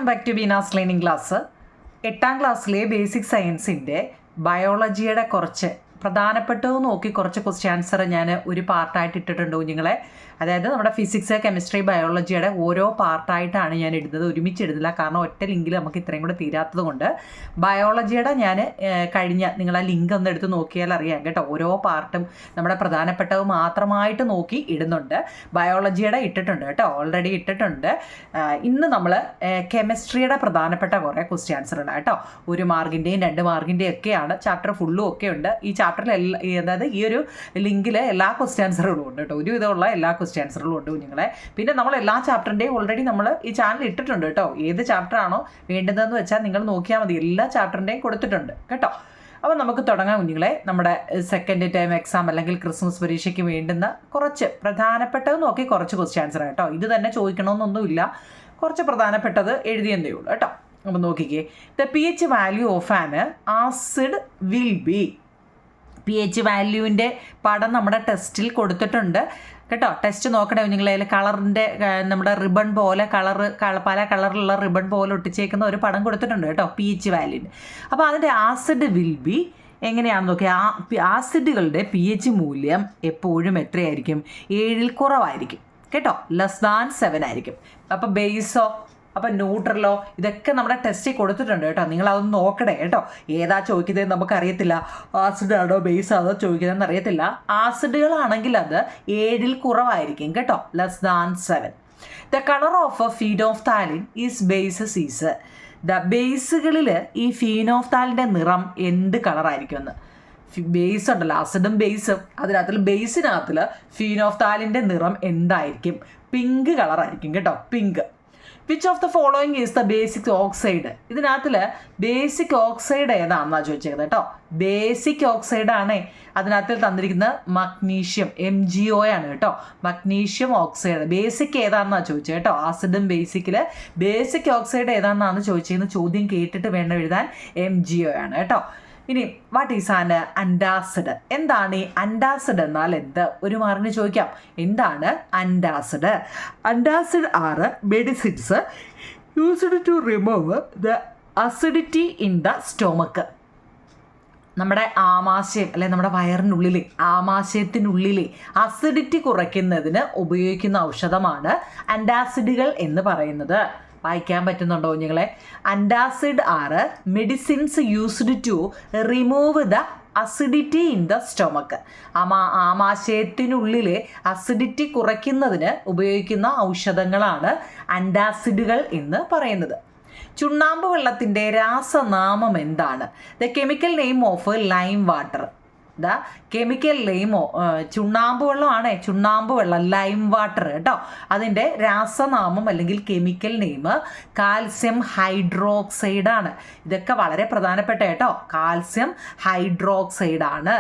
Welcome back to Beena's learning class. 8ാം ക്ലാസ്സിലെ basic സയൻസിൻ്റെ ബയോളജിയുടെ കുറച്ച് പ്രധാനപ്പെട്ടത് നോക്കി കുറച്ച് ക്വസ്റ്റ്യൻ ആൻസർ ഞാൻ ഒരു പാർട്ടായിട്ട് ഇട്ടിട്ടുണ്ട് കുഞ്ഞുങ്ങളെ. അതായത് നമ്മുടെ ഫിസിക്സ്, കെമിസ്ട്രി, ബയോളജിയുടെ ഓരോ പാർട്ടായിട്ടാണ് ഞാൻ ഇടുന്നത്, ഒരുമിച്ച് ഇടുന്നില്ല. കാരണം ഒറ്റ ലിങ്കിൽ നമുക്ക് ഇത്രയും കൂടെ തീരാത്തത് കൊണ്ട് ബയോളജിയുടെ ഞാൻ കഴിഞ്ഞ നിങ്ങൾ ആ ലിങ്ക് ഒന്ന് എടുത്ത് നോക്കിയാൽ അറിയാം കേട്ടോ. ഓരോ പാർട്ടും നമ്മുടെ പ്രധാനപ്പെട്ടത് മാത്രമായിട്ട് നോക്കി ഇടുന്നുണ്ട്. ബയോളജിയുടെ ഇട്ടിട്ടുണ്ട് കേട്ടോ, ഓൾറെഡി ഇട്ടിട്ടുണ്ട്. ഇന്ന് നമ്മൾ കെമിസ്ട്രിയുടെ പ്രധാനപ്പെട്ട കുറേ ക്വസ്റ്റ്യൻ ആൻസർ ഉണ്ട് കേട്ടോ. 1 മാർക്കിൻ്റെയും 2 മാർക്കിൻ്റെയും ഒക്കെയാണ്. ചാപ്റ്റർ ഫുള്ളും ഒക്കെ ഉണ്ട്. ഈ ചാപ്റ്ററിൽ അതായത് ഈ ഒരു ലിങ്കിൽ എല്ലാ ക്വസ്റ്റ്യൻ ആൻസറുകളും ഉണ്ട് കേട്ടോ. ഒരുവിധമുള്ള എല്ലാ ക്വസ്റ്റ്യൻ ആൻസറുകളും ഉണ്ട് കുഞ്ഞുങ്ങളെ. പിന്നെ നമ്മൾ എല്ലാ ചാപ്റ്ററിൻ്റെയും ഓൾറെഡി നമ്മൾ ഈ ചാനൽ ഇട്ടിട്ടുണ്ട് കേട്ടോ. ഏത് ചാപ്റ്റർ ആണോ വേണ്ടതെന്ന് വെച്ചാൽ നിങ്ങൾ നോക്കിയാൽ മതി. എല്ലാ ചാപ്റ്ററിൻ്റെയും കൊടുത്തിട്ടുണ്ട് കേട്ടോ. അപ്പോൾ നമുക്ക് തുടങ്ങാം കുഞ്ഞുങ്ങളെ. നമ്മുടെ സെക്കൻഡ് ടൈം എക്സാം അല്ലെങ്കിൽ ക്രിസ്മസ് പരീക്ഷയ്ക്ക് വേണ്ടുന്ന കുറച്ച് പ്രധാനപ്പെട്ടത് നോക്കി കുറച്ച് ക്വസ്റ്റ്യൻ ആൻസർ കേട്ടോ. ഇത് തന്നെ ചോദിക്കണമെന്നൊന്നുമില്ല, കുറച്ച് പ്രധാനപ്പെട്ടത് എഴുതിയെന്നേ ഉള്ളൂ കേട്ടോ. അപ്പോൾ നോക്കിക്കേ. The pH value of an acid will be. pH വാല്യൂവിൻ്റെ പടം നമ്മുടെ ടെസ്റ്റിൽ കൊടുത്തിട്ടുണ്ട് കേട്ടോ. ടെസ്റ്റ് നോക്കണേ നിങ്ങൾ. അതിൽ കളറിൻ്റെ നമ്മുടെ റിബൺ പോലെ പല കളറിലുള്ള റിബൺ പോലെ ഒട്ടിച്ചേക്കുന്ന ഒരു പടം കൊടുത്തിട്ടുണ്ട് കേട്ടോ pH വാല്യൂവിന്. അപ്പോൾ അതിൻ്റെ ആസിഡ് വിൽ ബി എങ്ങനെയാണെന്ന് നോക്കിയാൽ ആസിഡുകളുടെ pH മൂല്യം എപ്പോഴും എത്രയായിരിക്കും? 7ൽ കുറവായിരിക്കും കേട്ടോ. <7 ആയിരിക്കും. അപ്പോൾ ബേസോ, അപ്പോൾ ന്യൂട്രലോ, ഇതൊക്കെ നമ്മുടെ ടെസ്റ്റിൽ കൊടുത്തിട്ടുണ്ട് കേട്ടോ. നിങ്ങളതൊന്ന് നോക്കണേ കേട്ടോ. ഏതാ ചോദിക്കുന്നത് നമുക്കറിയത്തില്ല. ആസിഡ് ആണോ ബേസ് ആണോ ചോദിക്കുന്നതെന്ന് അറിയത്തില്ല. ആസിഡുകളാണെങ്കിൽ അത് 7ൽ കുറവായിരിക്കും കേട്ടോ, <7. The colour of phenolphthalein is bases is. The ബേസുകളിൽ ഈ ഫീനോഫ്താലിൻ്റെ നിറം എന്ത് കളറായിരിക്കുമെന്ന്. ബേസ് ഉണ്ടല്ലോ, ആസിഡും ബേസും, അതിനകത്തിൽ ബേസിനകത്തിൽ ഫീനോഫ്താലിൻ്റെ നിറം എന്തായിരിക്കും? പിങ്ക് കളറായിരിക്കും കേട്ടോ, pink. Which of the following is the basic oxide. ഇതിനകത്തിൽ ബേസിക് ഓക്സൈഡ് ഏതാണെന്നാണ് ചോദിച്ചത് കേട്ടോ. ബേസിക് ഓക്സൈഡ് ആണ് അതിനകത്തിൽ തന്നിരിക്കുന്നത് മഗ്നീഷ്യം, MgO ആണ് കേട്ടോ. മഗ്നീഷ്യം ഓക്സൈഡ് ബേസിക് ഏതാണെന്നാണ് ചോദിച്ചത് കേട്ടോ. ആസിഡും ബേസിക്കിൽ ബേസിക് ഓക്സൈഡ് ഏതാണെന്നാണ് ചോദിച്ചതെന്ന് ചോദ്യം കേട്ടിട്ട് വേണം എഴുതാൻ. MgO ആണ് കേട്ടോ. ഇനി വാട്ട് ഈസ് ആൻ അൻറ്റാസിഡ്? എന്താണ് ഈ അൻറ്റാസിഡ് എന്നാൽ എന്ത്? 1 മാർക്കിന് ചോദിക്കാം. എന്താണ് antacid? Antacid are medicines used to remove the acidity in the stomach. നമ്മുടെ ആമാശയം അല്ലെ നമ്മുടെ വയറിനുള്ളിൽ, ആമാശയത്തിനുള്ളിൽ അസിഡിറ്റി കുറയ്ക്കുന്നതിന് ഉപയോഗിക്കുന്ന ഔഷധമാണ് അൻറ്റാസിഡുകൾ എന്ന് പറയുന്നത്. വായിക്കാൻ പറ്റുന്നുണ്ടോ കുഞ്ഞുങ്ങളെ? Antacid are medicines used to remove the acidity in the stomach. ആമാശയത്തിനുള്ളിൽ അസിഡിറ്റി കുറയ്ക്കുന്നതിന് ഉപയോഗിക്കുന്ന ഔഷധങ്ങളാണ് അൻറ്റാസിഡുകൾ എന്ന് പറയുന്നത്. ചുണ്ണാമ്പ് വെള്ളത്തിൻ്റെ രാസനാമം എന്താണ്? The chemical name of lime water. The chemical നെയിമോ ചുണ്ണാമ്പ് വെള്ളമാണ്, ചുണ്ണാമ്പ് വെള്ളം, ലൈം വാട്ടർ കേട്ടോ. അതിൻ്റെ രാസനാമം അല്ലെങ്കിൽ കെമിക്കൽ നെയിം കാൽസ്യം ഹൈഡ്രോക്സൈഡ് ആണ്. ഇതൊക്കെ വളരെ പ്രധാനപ്പെട്ട കേട്ടോ. കാൽസ്യം ഹൈഡ്രോക്സൈഡ് ആണ്.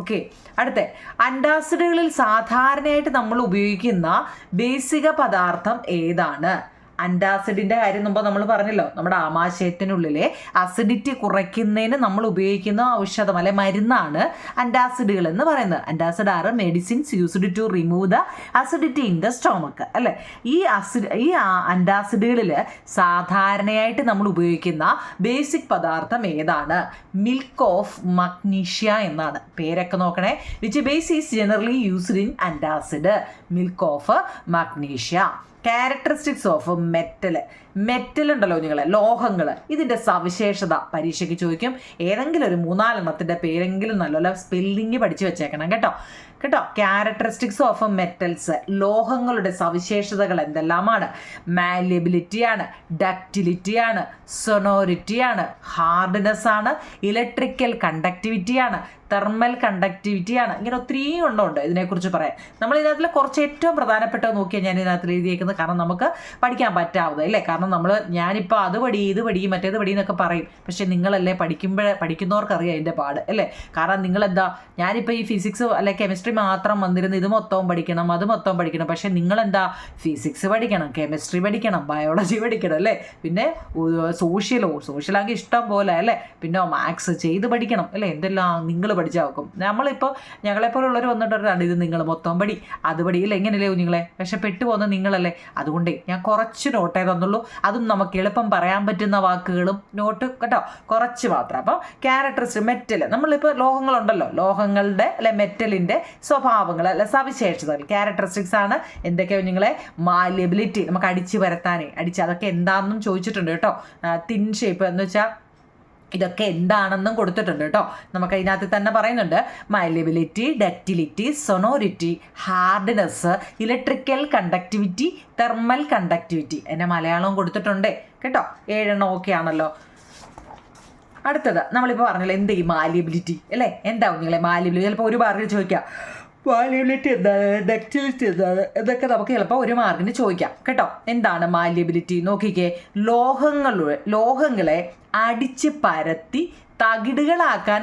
ഓക്കെ, അടുത്ത അൻറ്റാസിഡുകളിൽ സാധാരണയായിട്ട് നമ്മൾ ഉപയോഗിക്കുന്ന ബേസിക പദാർത്ഥം ഏതാണ്? അൻറ്റാസിഡിൻ്റെ കാര്യം മുമ്പ് നമ്മൾ പറഞ്ഞല്ലോ. നമ്മുടെ ആമാശയത്തിനുള്ളിലെ അസിഡിറ്റി കുറയ്ക്കുന്നതിന് നമ്മൾ ഉപയോഗിക്കുന്ന ഔഷധം അല്ലെ മരുന്നാണ് അൻറ്റാസിഡുകൾ എന്ന് പറയുന്നത്. Antacid are medicines used to remove the acidity in the stomach അല്ലേ. ഈ അൻറ്റാസിഡുകളിൽ സാധാരണയായിട്ട് നമ്മൾ ഉപയോഗിക്കുന്ന ബേസിക് പദാർത്ഥം ഏതാണ്? മിൽക്ക് ഓഫ് മഗ്നീഷ്യ എന്നാണ്. പേരൊക്കെ നോക്കണേ. Which base is generally used in antacid? Milk of magnesia. Characteristics of metal ഉണ്ടല്ലോ നിങ്ങളെ, ലോഹങ്ങൾ. ഇതിൻ്റെ സവിശേഷത പരീക്ഷയ്ക്ക് ചോദിക്കും. ഏതെങ്കിലും ഒരു 4 പേരെങ്കിലും നല്ലപോലെ സ്പെല്ലിങ് പഠിച്ചു വെച്ചേക്കണം കേട്ടോ. ക്യാരക്ടറിസ്റ്റിക്സ് ഓഫ് മെറ്റൽസ്, ലോഹങ്ങളുടെ സവിശേഷതകൾ എന്തെല്ലാമാണ്? മാലിയബിലിറ്റിയാണ്, ഡക്റ്റിലിറ്റിയാണ്, സൊണോരിറ്റിയാണ്, ഹാർഡ്നെസ് ആണ്, ഇലക്ട്രിക്കൽ കണ്ടക്ടിവിറ്റിയാണ്, തെർമൽ കണ്ടക്ടിവിറ്റിയാണ്. ഇങ്ങനെ ഒത്തിരി ഉണ്ട് ഇതിനെക്കുറിച്ച് പറയാം. നമ്മൾ ഇതിനകത്തിൽ കുറച്ച് ഏറ്റവും പ്രധാനപ്പെട്ടത് നോക്കിയാൽ ഞാൻ ഇതിനകത്ത് എഴുതിയേക്കുന്നത്. കാരണം നമുക്ക് പഠിക്കാൻ പറ്റാവുന്നത് അല്ലേ. കാരണം ഞാനിപ്പോൾ അത് പടി ഇത് പടി മറ്റേത് പടി എന്നൊക്കെ പറയും. പക്ഷേ നിങ്ങളല്ലേ പഠിക്കുന്നവർക്കറിയാം അതിൻ്റെ പാട് അല്ലേ. കാരണം നിങ്ങളെന്താ, ഞാനിപ്പോൾ ഈ ഫിസിക്സ് അല്ലെ കെമിസ്ട്രി കെമിസ്ട്രി മാത്രം വന്നിരുന്ന് ഇത് മൊത്തവും പഠിക്കണം അത് മൊത്തവും പഠിക്കണം. പക്ഷേ നിങ്ങളെന്താ ഫിസിക്സ് പഠിക്കണം, കെമിസ്ട്രി പഠിക്കണം, ബയോളജി പഠിക്കണം അല്ലേ, പിന്നെ സോഷ്യലാണെങ്കിൽ ഇഷ്ടം പോലെ അല്ലേ, പിന്നെ മാത്സ് ചെയ്ത് പഠിക്കണം അല്ലേ, എന്തെല്ലാം നിങ്ങൾ പഠിച്ചാൽ നോക്കും. നമ്മളിപ്പോൾ ഞങ്ങളെപ്പോലുള്ളവർ വന്നിട്ടാണ് ഇത് നിങ്ങൾ മൊത്തം പടി അത് പടിയില്ല എങ്ങനെയല്ലേ കുഞ്ഞുങ്ങളെ, പക്ഷെ പെട്ടുപോകുന്ന നിങ്ങളല്ലേ. അതുകൊണ്ടേ ഞാൻ കുറച്ച് നോട്ടേ തന്നുള്ളൂ, അതും നമുക്ക് എളുപ്പം പറയാൻ പറ്റുന്ന വാക്കുകളും നോട്ട് കേട്ടോ, കുറച്ച് മാത്രം. അപ്പം ക്യാരക്ടറിസ്റ്റിക് മെറ്റൽ, നമ്മളിപ്പോൾ ലോഹങ്ങളുണ്ടല്ലോ, ലോഹങ്ങളുടെ അല്ലെ മെറ്റലിൻ്റെ സ്വഭാവങ്ങൾ അല്ലെ സവിശേഷതകൾ ക്യാരക്ടറിസ്റ്റിക്സ് ആണ്. എന്തൊക്കെയോ നിങ്ങളെ മാലിയബിലിറ്റി, നമുക്ക് അടിച്ച് പരത്താനേ അതൊക്കെ എന്താണെന്നും ചോദിച്ചിട്ടുണ്ട് കേട്ടോ. തിൻ ഷേപ്പ് എന്ന് വെച്ചാൽ ഇതൊക്കെ എന്താണെന്നും കൊടുത്തിട്ടുണ്ട് കേട്ടോ. നമുക്ക് അതിനകത്ത് തന്നെ പറയുന്നുണ്ട് malleability, ductility, sonority, hardness, electrical conductivity, thermal conductivity. എൻ്റെ മലയാളവും കൊടുത്തിട്ടുണ്ട് കേട്ടോ. 7 ഓക്കെ ആണല്ലോ. അടുത്തത് നമ്മളിപ്പോൾ പറഞ്ഞല്ലോ എന്ത് ഈ മാലിയബിലിറ്റി അല്ലേ, എന്താവും നിങ്ങളെ മാലിയബിലിറ്റി, ചിലപ്പോൾ ഒരു മാർക്കിന് ചോദിക്കാം മാലിയബിലിറ്റി എന്താണ്, ഡക്റ്റിലിറ്റി എന്താണ് എന്നൊക്കെ നമുക്ക് ചിലപ്പോൾ ഒരു മാർക്കിന് ചോദിക്കാം കേട്ടോ. എന്താണ് മാലിയബിലിറ്റി നോക്കിക്കേ, ലോഹങ്ങളെ അടിച്ച് പരത്തി തകിടുകളാക്കാൻ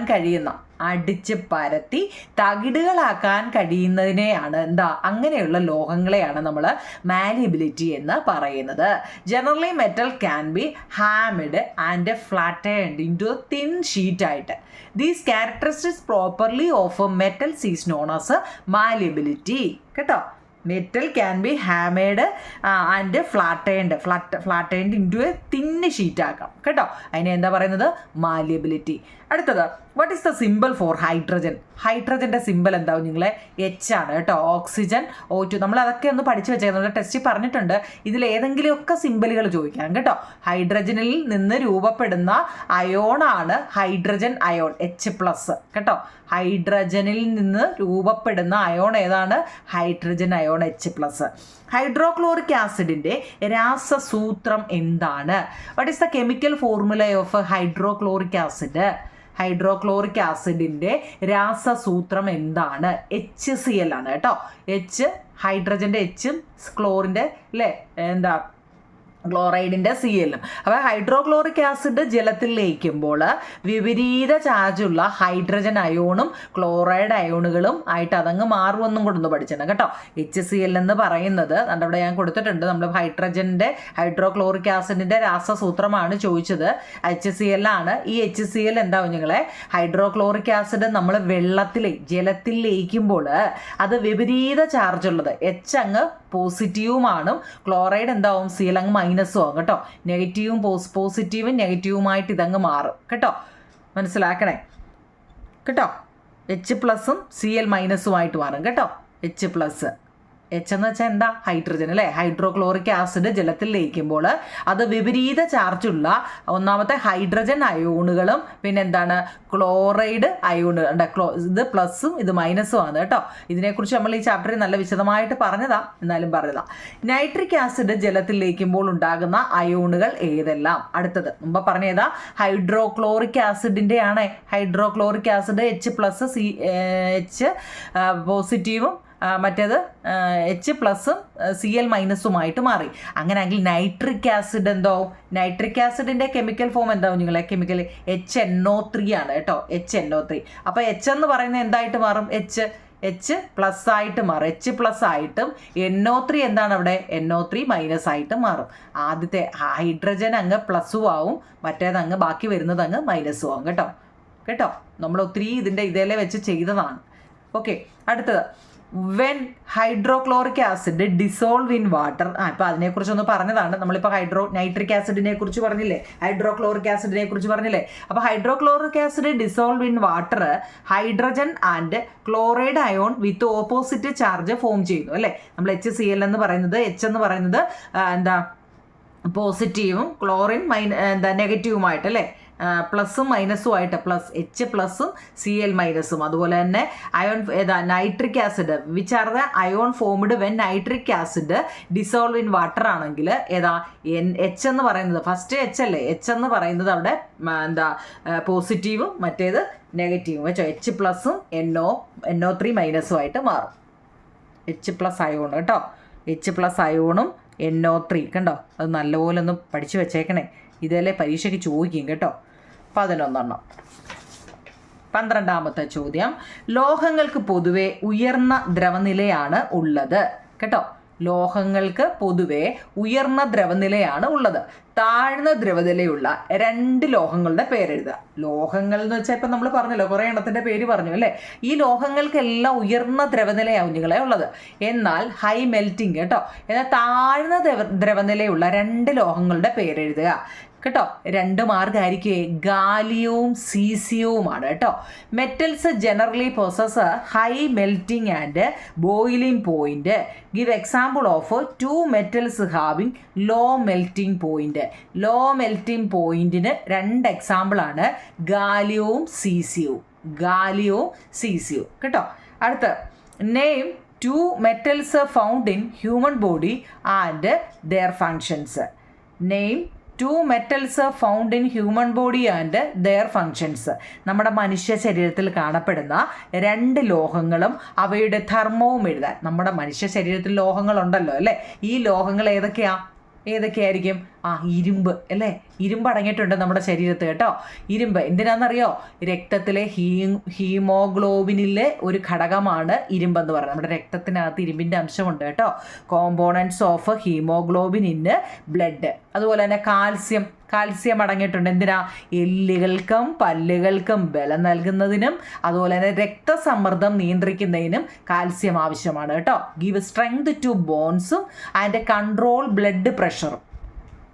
കഴിയുന്നതിനെയാണ് എന്താ, അങ്ങനെയുള്ള ലോഹങ്ങളെയാണ് നമ്മൾ മാലിയബിലിറ്റി എന്ന് പറയുന്നത്. Generally metal can be hammered and flattened into thin sheet ആയിട്ട്. These characteristics properly of metals is known as malleability കേട്ടോ. Metal can be hammered and flattened into a thin sheet ആക്കാം കേട്ടോ. അതിനെ എന്താ പറയുന്നത്, malleability. അടുത്തത് what is the symbol for hydrogen. ഹൈഡ്രജൻ്റെ symbol എന്താവും നിങ്ങളെ H ആണ് കേട്ടോ. ഓക്സിജൻ, O2 നമ്മൾ അതൊക്കെ ഒന്ന് പഠിച്ചു വെച്ചേക്കുന്നത്, നമ്മുടെ ടെസ്റ്റിൽ പറഞ്ഞിട്ടുണ്ട്. ഇതിൽ ഏതെങ്കിലുമൊക്കെ സിമ്പിളുകൾ ചോദിക്കാം കേട്ടോ. ഹൈഡ്രജനിൽ നിന്ന് രൂപപ്പെടുന്ന അയോണാണ് ഹൈഡ്രജൻ അയോൺ H+ കേട്ടോ. ഹൈഡ്രജനിൽ നിന്ന് രൂപപ്പെടുന്ന അയോൺ ഏതാണ്, ഹൈഡ്രജൻ അയോൺ H+. ഹൈഡ്രോക്ലോറിക് ആസിഡിൻ്റെ രാസസൂത്രം എന്താണ്. What is the chemical formula of hydrochloric acid. Hydrochloric ആസിഡിൻ്റെ രാസസൂത്രം എന്താണ്, HCl ആണ് കേട്ടോ. ഹൈഡ്രജൻ്റെ Hഉം ക്ലോറിൻ്റെ അല്ലേ എന്താ ക്ലോറൈഡിൻ്റെ Cl. അപ്പോൾ ഹൈഡ്രോക്ലോറിക് ആസിഡ് ജലത്തിൽ ലയിക്കുമ്പോൾ വിപരീത ചാർജുള്ള ഹൈഡ്രജൻ അയോണും ക്ലോറൈഡ് അയോണുകളും ആയിട്ട് അതങ്ങ് മാറുമെന്നും കൊണ്ടൊന്ന് പഠിച്ചിട്ടുണ്ട് കേട്ടോ. HCl എന്ന് പറയുന്നത് അവിടെ ഞാൻ കൊടുത്തിട്ടുണ്ട്. നമ്മൾ ഹൈഡ്രോക്ലോറിക് ആസിഡിൻ്റെ രാസസൂത്രമാണ് ചോദിച്ചത്, HCl ആണ്. ഈ HCl എന്താവും നിങ്ങളെ, ഹൈഡ്രോക്ലോറിക് ആസിഡ് നമ്മൾ ജലത്തിൽ ലയിക്കുമ്പോൾ അത് വിപരീത ചാർജുള്ളത്, H അങ്ങ് പോസിറ്റീവുമാണ്, ക്ലോറൈഡ് എന്താവും Cl അങ്ങ് മൈനസും ആവും കേട്ടോ. പോസിറ്റീവും നെഗറ്റീവുമായിട്ട് ഇതങ്ങ് മാറും കേട്ടോ, മനസ്സിലാക്കണേ കേട്ടോ. H+ഉം Cl- മാറും കേട്ടോ. H എന്ന് വെച്ചാൽ എന്താ, ഹൈഡ്രജൻ അല്ലേ. ഹൈഡ്രോക്ലോറിക് ആസിഡ് ജലത്തിൽ ലയിക്കുമ്പോൾ അത് വിപരീത ചാർജുള്ള ഒന്നാമത്തെ ഹൈഡ്രജൻ അയോണുകളും പിന്നെ എന്താണ് ക്ലോറൈഡ് അയോണുകൾ, ഇത് പ്ലസും ഇത് മൈനസും ആണ് കേട്ടോ. ഇതിനെക്കുറിച്ച് നമ്മൾ ഈ ചാപ്റ്ററിൽ നല്ല വിശദമായിട്ട് പറഞ്ഞതാ, എന്നാലും പറഞ്ഞതാ. നൈട്രിക് ആസിഡ് ജലത്തിൽ ലയിക്കുമ്പോൾ ഉണ്ടാകുന്ന അയോണുകൾ ഏതെല്ലാം. അടുത്തത് മുമ്പ് പറഞ്ഞതാ ഹൈഡ്രോക്ലോറിക് ആസിഡിൻ്റെ ആണ്. ഹൈഡ്രോക്ലോറിക് ആസിഡ് H+ പോസിറ്റീവും മറ്റേത് H+ഉം Cl- മാറി. അങ്ങനെയെങ്കിൽ നൈട്രിക് ആസിഡ് എന്തോ, നൈട്രിക് ആസിഡിൻ്റെ കെമിക്കൽ ഫോം എന്താവും നിങ്ങളെ, കെമിക്കൽ HNO3 ആണ് കേട്ടോ. HNO3. അപ്പോൾ H എന്ന് പറയുന്നത് എന്തായിട്ട് മാറും, H+ ആയിട്ട് മാറും. H+ ആയിട്ടും NO3 എന്താണ് അവിടെ, NO3- ആയിട്ട് മാറും. ആദ്യത്തെ ഹൈഡ്രജൻ അങ്ങ് പ്ലസും ആവും, മറ്റേത് അങ്ങ് ബാക്കി വരുന്നത് അങ്ങ് മൈനസും ആവും കേട്ടോ. നമ്മൾ ഒത്തിരി ഇതേലെ വെച്ച് ചെയ്തതാണ്. ഓക്കെ, അടുത്തത് when hydrochloric acid dissolve in water. ഇപ്പോൾ അതിനെക്കുറിച്ചൊന്ന് പറഞ്ഞതാണ്. നമ്മളിപ്പോൾ നൈട്രിക് ആസിഡിനെ കുറിച്ച് പറഞ്ഞില്ലേ, ഹൈഡ്രോക്ലോറിക് ആസിഡിനെ കുറിച്ച് പറഞ്ഞില്ലേ. അപ്പോൾ hydrochloric acid dissolve in water hydrogen and chloride ion with opposite charge form ചെയ്യുന്നു അല്ലേ. നമ്മൾ HCl എന്ന് പറയുന്നത്, H എന്ന് പറയുന്നത് എന്താ പോസിറ്റീവും ക്ലോറിൻ നെഗറ്റീവുമായിട്ട് അല്ലേ, പ്ലസും മൈനസും ആയിട്ട്, H+ഉം Cl- അതുപോലെ തന്നെ ion nitric acid which are the ion formed when nitric acid dissolve in water ആണെങ്കിൽ H എന്ന് പറയുന്നത് ഫസ്റ്റ് H അല്ലേ, H എന്ന് പറയുന്നത് അവിടെ പോസിറ്റീവും മറ്റേത് നെഗറ്റീവും വെച്ചോ. H+ഉം NO3- ആയിട്ട് മാറും. H+ അയോൺ കേട്ടോ. H+ അയോണും NO3 കണ്ടോ. അത് നല്ലപോലെ ഒന്ന് പഠിച്ചു വെച്ചേക്കണേ, ഇതല്ലേ പരീക്ഷയ്ക്ക് ചോദിക്കും കേട്ടോ. 11 12ാമത്തെ ചോദ്യം, ലോഹങ്ങൾക്ക് പൊതുവെ ഉയർന്ന ദ്രവനിലയാണ് ഉള്ളത്. കേട്ടോ, ലോഹങ്ങൾക്ക് പൊതുവെ ഉയർന്ന ദ്രവനിലയാണ് ഉള്ളത്. താഴ്ന്ന ദ്രവനിലയുള്ള 2 ലോഹങ്ങളുടെ പേരെഴുതുക. ലോഹങ്ങൾ എന്ന് വെച്ചാൽ ഇപ്പം നമ്മൾ പറഞ്ഞല്ലോ, കുറേ എണ്ണത്തിൻ്റെ പേര് പറഞ്ഞു അല്ലേ. ഈ ലോഹങ്ങൾക്കെല്ലാം ഉയർന്ന ദ്രവനിലയാവും നിങ്ങളെ ഉള്ളത്, എന്നാൽ ഹൈ മെൽറ്റിംഗ് കേട്ടോ. എന്നാൽ താഴ്ന്ന ദ്രവനിലയുള്ള 2 ലോഹങ്ങളുടെ പേരെഴുതുക കേട്ടോ. 2 മാർക്കായിരിക്കും ഗാലിയവും സീസിയവുമാണ് കേട്ടോ. Metals generally possess high melting and boiling point. Give example of 2 metals having low melting point. Low melting പോയിന്റിന് 2 എക്സാമ്പിളാണ് ഗാലിയവും സീസിയവും. ഗാലിയവും സീസിയവും കേട്ടോ. അടുത്ത name 2 metals found in human body and their functions. Name 2 metals found in human body and their functions. നമ്മുടെ മനുഷ്യ ശരീരത്തിൽ കാണപ്പെടുന്ന 2 ലോഹങ്ങളും അവയുടെ ധർമ്മവും എഴുതാൻ. നമ്മുടെ മനുഷ്യ ശരീരത്തിൽ ലോഹങ്ങളുണ്ടല്ലോ അല്ലേ. ഈ ലോഹങ്ങൾ ഏതൊക്കെയായിരിക്കും? ഇരുമ്പ് അല്ലേ. ഇരുമ്പ് അടങ്ങിയിട്ടുണ്ട് നമ്മുടെ ശരീരത്ത് കേട്ടോ. ഇരുമ്പ് എന്തിനാണെന്നറിയോ? രക്തത്തിലെ ഹീമോഗ്ലോബിനിലെ ഒരു ഘടകമാണ് ഇരുമ്പെന്ന് പറയുന്നത്. നമ്മുടെ രക്തത്തിനകത്ത് ഇരുമ്പിൻ്റെ അംശമുണ്ട് കേട്ടോ. Components of haemoglobin in blood. അതുപോലെ തന്നെ കാൽസ്യം അടങ്ങിയിട്ടുണ്ട്. എന്തിനാ? എല്ലുകൾക്കും പല്ലുകൾക്കും ബലം നൽകുന്നതിനും അതുപോലെ തന്നെ രക്തസമ്മർദ്ദം നിയന്ത്രിക്കുന്നതിനും കാൽസ്യം ആവശ്യമാണ് കേട്ടോ. ഗിവ് സ്ട്രെങ്ത് ടു ബോൺസും ആൻഡ് കൺട്രോൾ ബ്ലഡ് പ്രഷറും